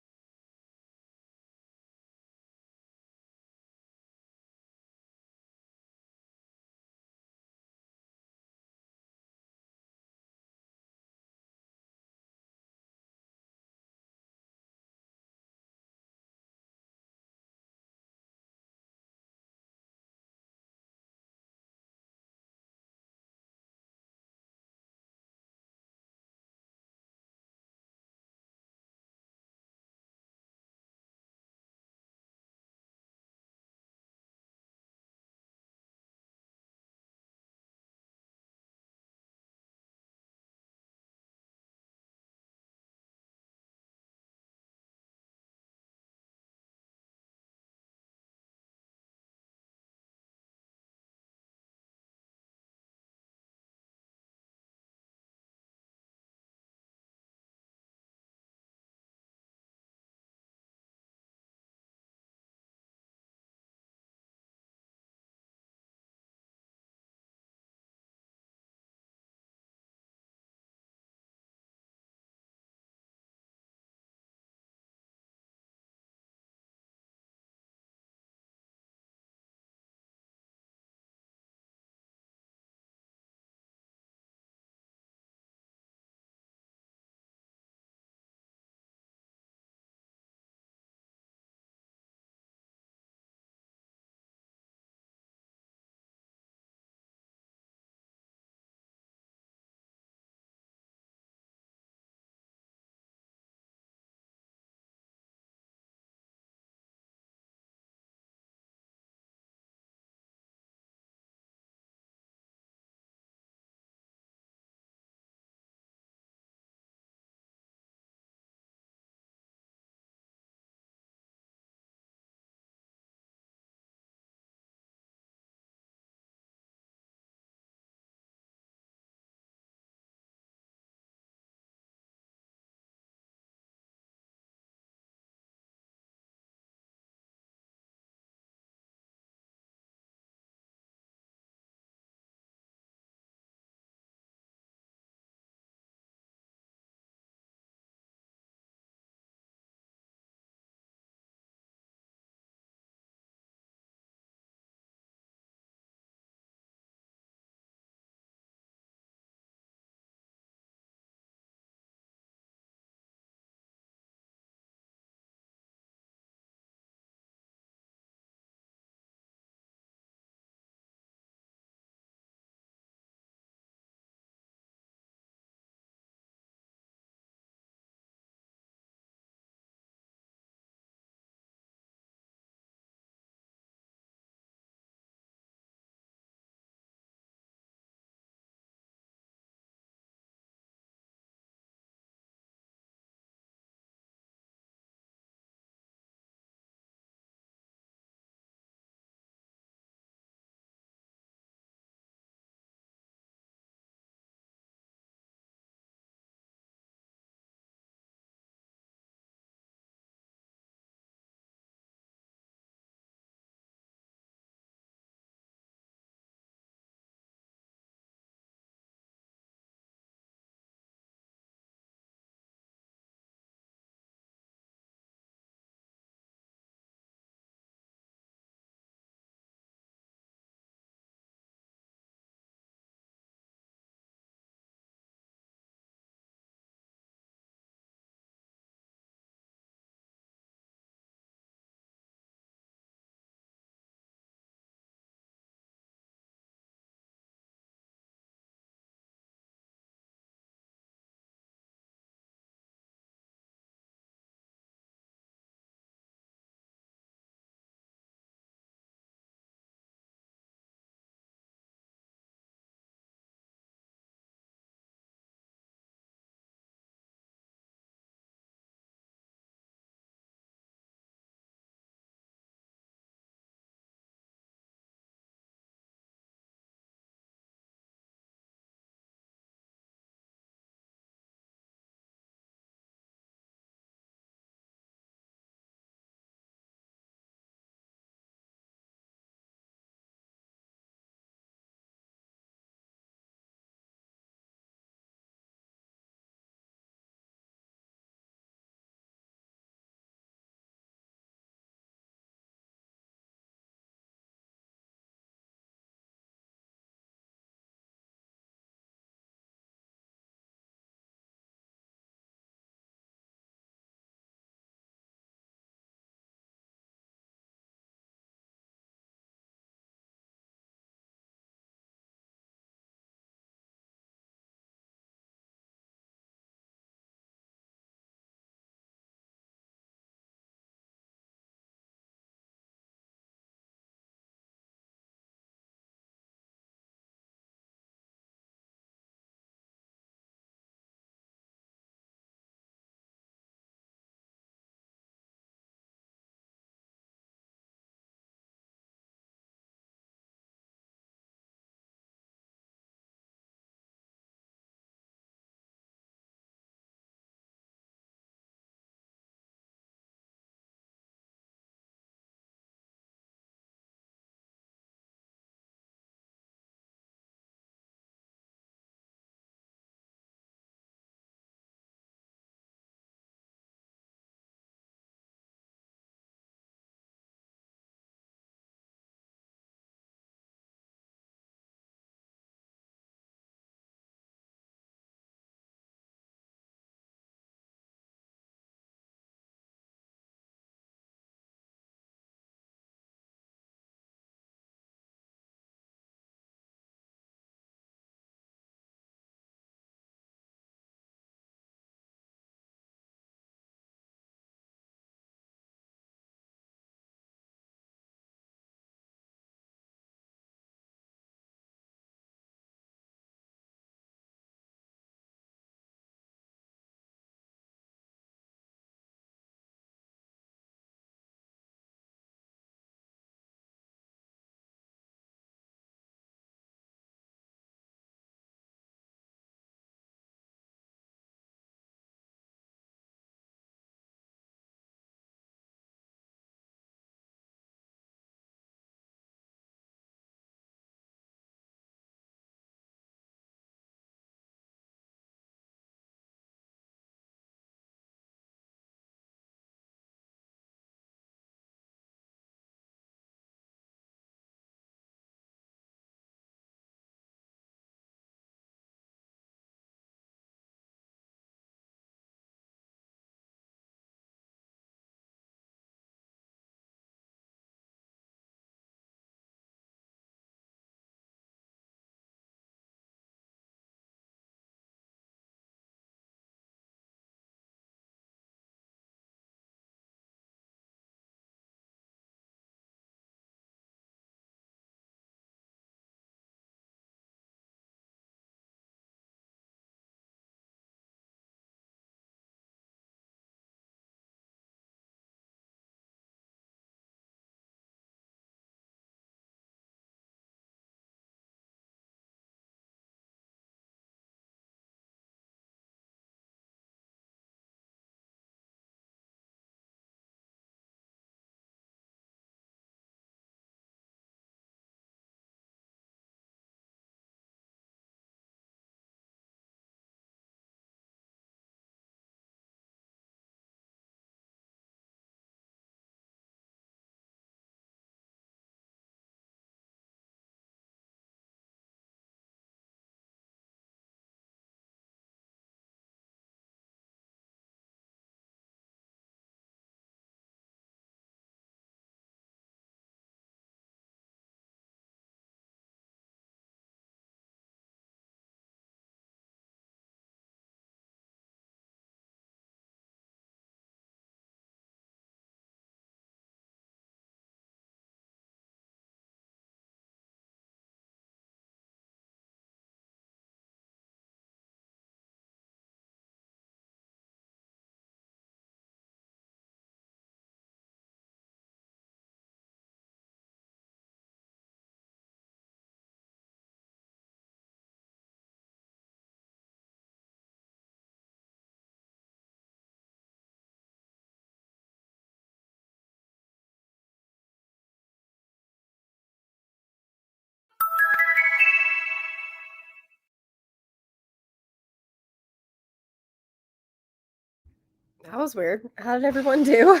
That was weird. How did everyone do?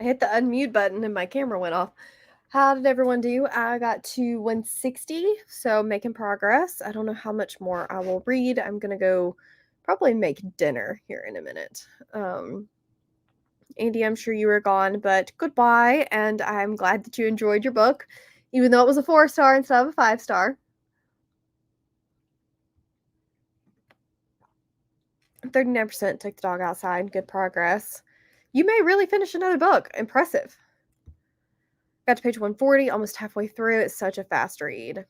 I hit the unmute button and my camera went off. How did everyone do? I got to 160, so making progress. I don't know how much more I will read. I'm gonna go probably make dinner here in a minute. Andy, I'm sure you were gone, but goodbye, and I'm glad that you enjoyed your book, even though it was a 4-star instead of a 5-star. 39% took the dog outside. Good progress. You may really finish another book. Impressive. Got to page 140, almost halfway through. It's such a fast read.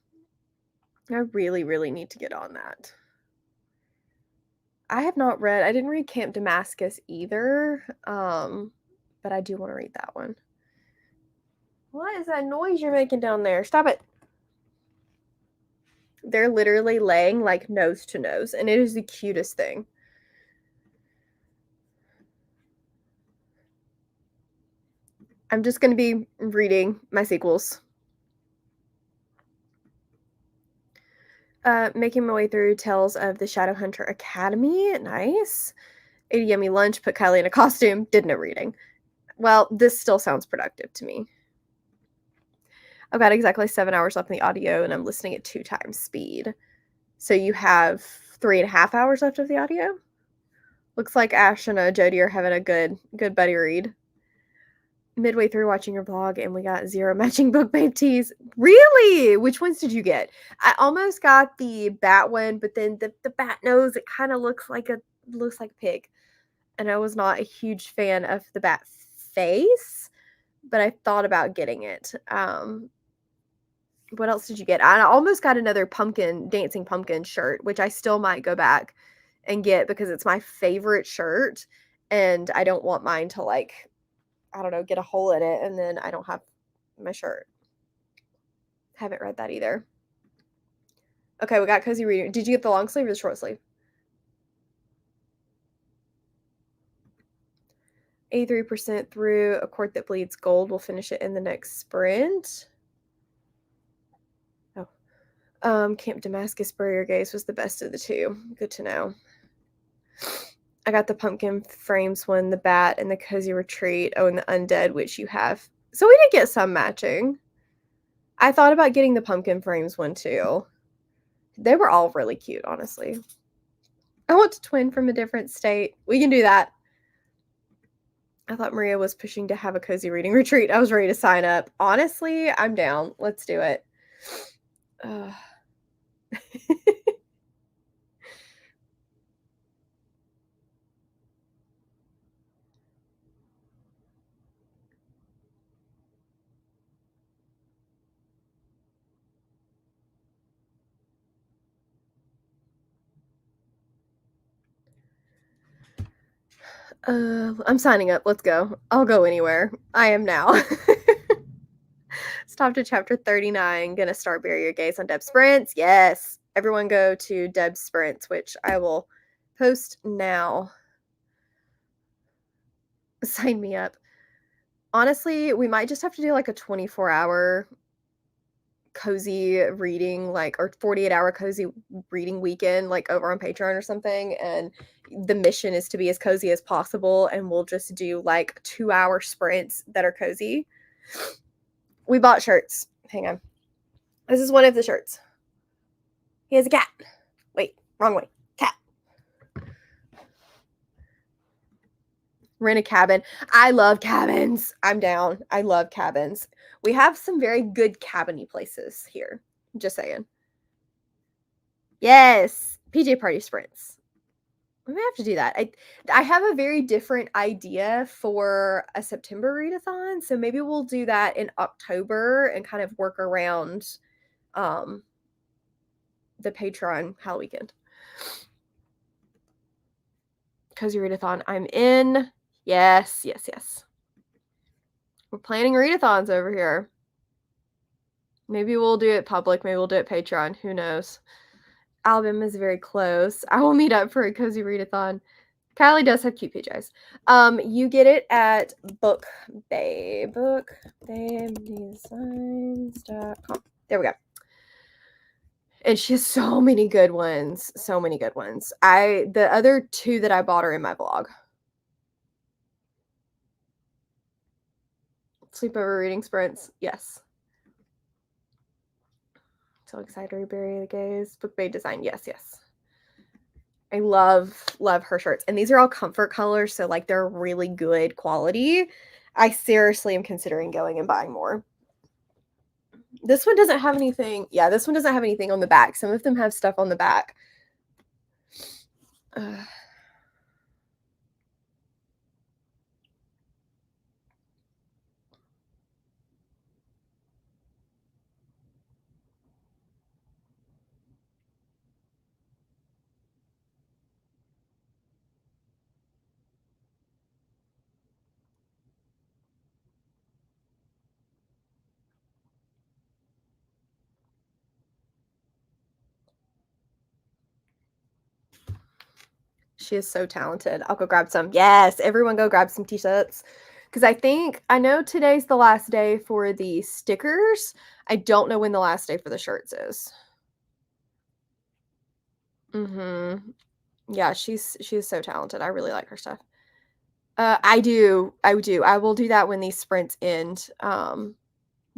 I really, really need to get on that. I didn't read Camp Damascus either, but I do want to read that one. What is that noise you're making down there? Stop it. They're literally laying like nose to nose, and it is the cutest thing. I'm just going to be reading my sequels. Making my way through Tales of the Shadowhunter Academy. Nice. Ate a yummy lunch, put Kylie in a costume, did no reading. Well, this still sounds productive to me. I've got exactly 7 hours left in the audio, and I'm listening at 2 times speed. So you have 3.5 hours left of the audio? Looks like Ash and Jody are having a good buddy read. Midway through watching your vlog, and we got 0 matching book babe tees. Really? Which ones did you get? I almost got the bat one, but then the bat nose, it kind of looks like a pig. And I was not a huge fan of the bat face, but I thought about getting it. What else did you get? I almost got another dancing pumpkin shirt, which I still might go back and get because it's my favorite shirt, and I don't want mine to, like, I don't know, get a hole in it and then I don't have my shirt. Haven't read that either. Okay, we got cozy reading. Did you get the long sleeve or the short sleeve? 83% through A Court That Bleeds Gold. We'll finish it in the next sprint. Camp Damascus Bury Your Gaze was the best of the 2. Good to know. I got the pumpkin frames one, the bat, and the cozy retreat. Oh, and the undead, which you have. So we did get some matching. I thought about getting the pumpkin frames one too. They were all really cute, honestly. I want to twin from a different state. We can do that. I thought Maria was pushing to have a cozy reading retreat. I was ready to sign up. Honestly, I'm down. Let's do it. I'm signing up. Let's go. I'll go anywhere. I am now. Stopped at chapter 39. Gonna start Bury Your Gaze on Deb Sprints. Yes. Everyone go to Deb Sprints, which I will post now. Sign me up. Honestly, we might just have to do like a 24-hour cozy reading, like, or 48-hour cozy reading weekend, like over on Patreon or something. And the mission is to be as cozy as possible. And we'll just do like 2-hour sprints that are cozy. We bought shirts. Hang on. This is one of the shirts. He has a cat. Wait, wrong way. Cat. Rent a cabin. I love cabins. I'm down. I love cabins. We have some very good cabiny places here. Just saying. Yes. PJ Party Sprints. We may have to do that. I have a very different idea for a September readathon, so maybe we'll do that in October and kind of work around the Patreon Hell Weekend. Cozy readathon. I'm in. Yes. We're planning readathons over here. Maybe we'll do it public. Maybe we'll do it Patreon. Who knows? Alabama is very close. I will meet up for a cozy readathon. Kylie does have cute PJs. You get it at bookbabedesigns.com. There we go. And she has so many good ones. So many good ones. The other 2 that I bought are in my vlog. Sleepover reading sprints. Yes. So excited to bury the gaze. Book bay design. Yes, yes. I love her shirts. And these are all comfort colors, so like they're really good quality. I seriously am considering going and buying more. This one doesn't have anything. Yeah, this one doesn't have anything on the back. Some of them have stuff on the back. She is so talented. I'll go grab some. Yes, everyone go grab some t-shirts. Because I know today's the last day for the stickers. I don't know when the last day for the shirts is. Mm-hmm. Yeah, she is so talented. I really like her stuff. I do. I will do that when these sprints end.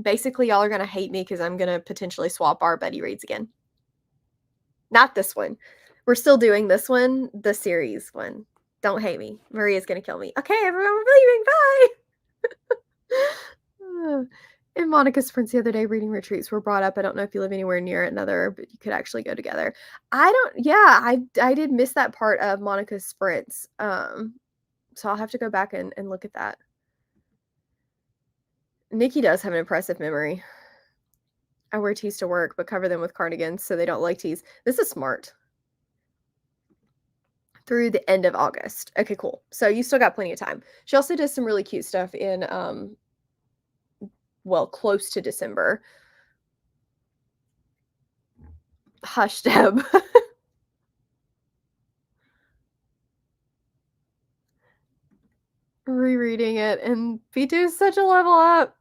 Basically, y'all are gonna hate me because I'm gonna potentially swap our Betty Reads again. Not this one. We're still doing this one, the series one. Don't hate me. Maria's gonna kill me. Okay, everyone, we're leaving. Bye. In Monica's sprints the other day, reading retreats were brought up. I don't know if you live anywhere near another, but you could actually go together. I did miss that part of Monica's sprints. So I'll have to go back and look at that. Nikki does have an impressive memory. I wear tees to work, but cover them with cardigans so they don't like tees. This is smart. Through the end of August. Okay, cool. So you still got plenty of time. She also does some really cute stuff in, close to December. Hush, Deb. Rereading it, and B2 is such a level up.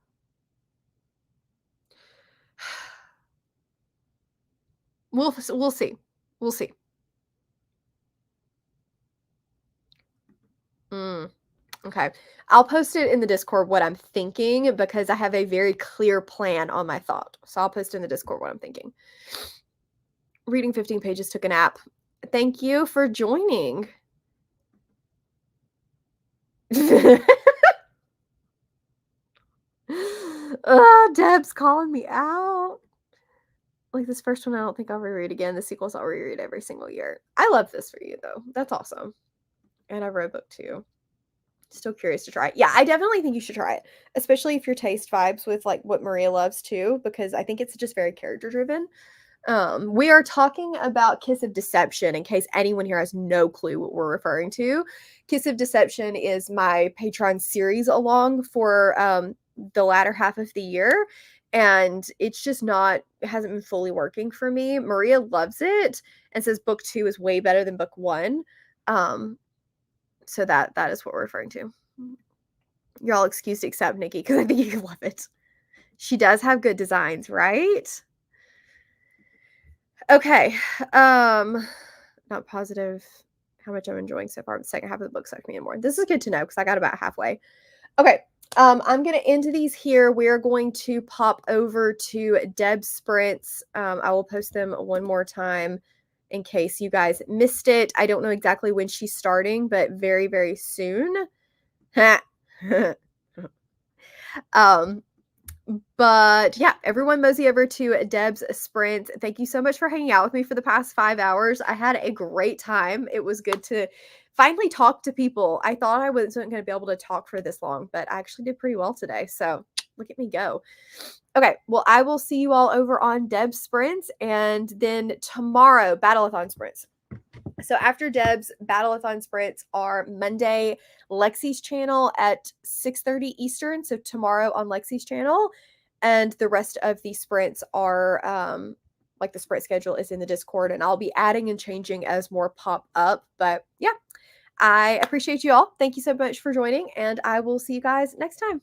We'll see. We'll see. Okay. I'll post it in the Discord what I'm thinking because I have a very clear plan on my thought. So I'll post in the Discord what I'm thinking. Reading 15 pages, took a nap. Thank you for joining. Deb's calling me out. Like this first one, I don't think I'll reread again. The sequels I'll reread every single year. I love this for you though. That's awesome. And I wrote a book too. Still curious to try it. Yeah, I definitely think you should try it, especially if your taste vibes with like what Maria loves too, because I think it's just very character driven. We are talking about Kiss of Deception in case anyone here has no clue what we're referring to. Kiss of Deception is my Patreon series along for the latter half of the year. And it's just it hasn't been fully working for me. Maria loves it and says book 2 is way better than book 1. So that is what we're referring to. You're all excused to accept Nikki because I think you love it. She does have good designs, right? Okay. Not positive how much I'm enjoying so far. The second half of the book sucked me in more. This is good to know because I got about halfway. Okay. I'm going to end these here. We're going to pop over to Deb's sprints. I will post them one more time in case you guys missed it. I don't know exactly when she's starting, but very, very soon. But yeah, everyone mosey over to Deb's Sprint. Thank you so much for hanging out with me for the past 5 hours. I had a great time. It was good to finally talk to people. I thought I wasn't going to be able to talk for this long, but I actually did pretty well today. So look at me go. Okay, well, I will see you all over on Deb's Sprints, and then tomorrow, Battleathon Sprints. So after Deb's, Battleathon Sprints are Monday, Lexi's channel at 6:30 Eastern, so tomorrow on Lexi's channel, and the rest of the sprints are, like the sprint schedule is in the Discord, and I'll be adding and changing as more pop up, but yeah, I appreciate you all. Thank you so much for joining, and I will see you guys next time.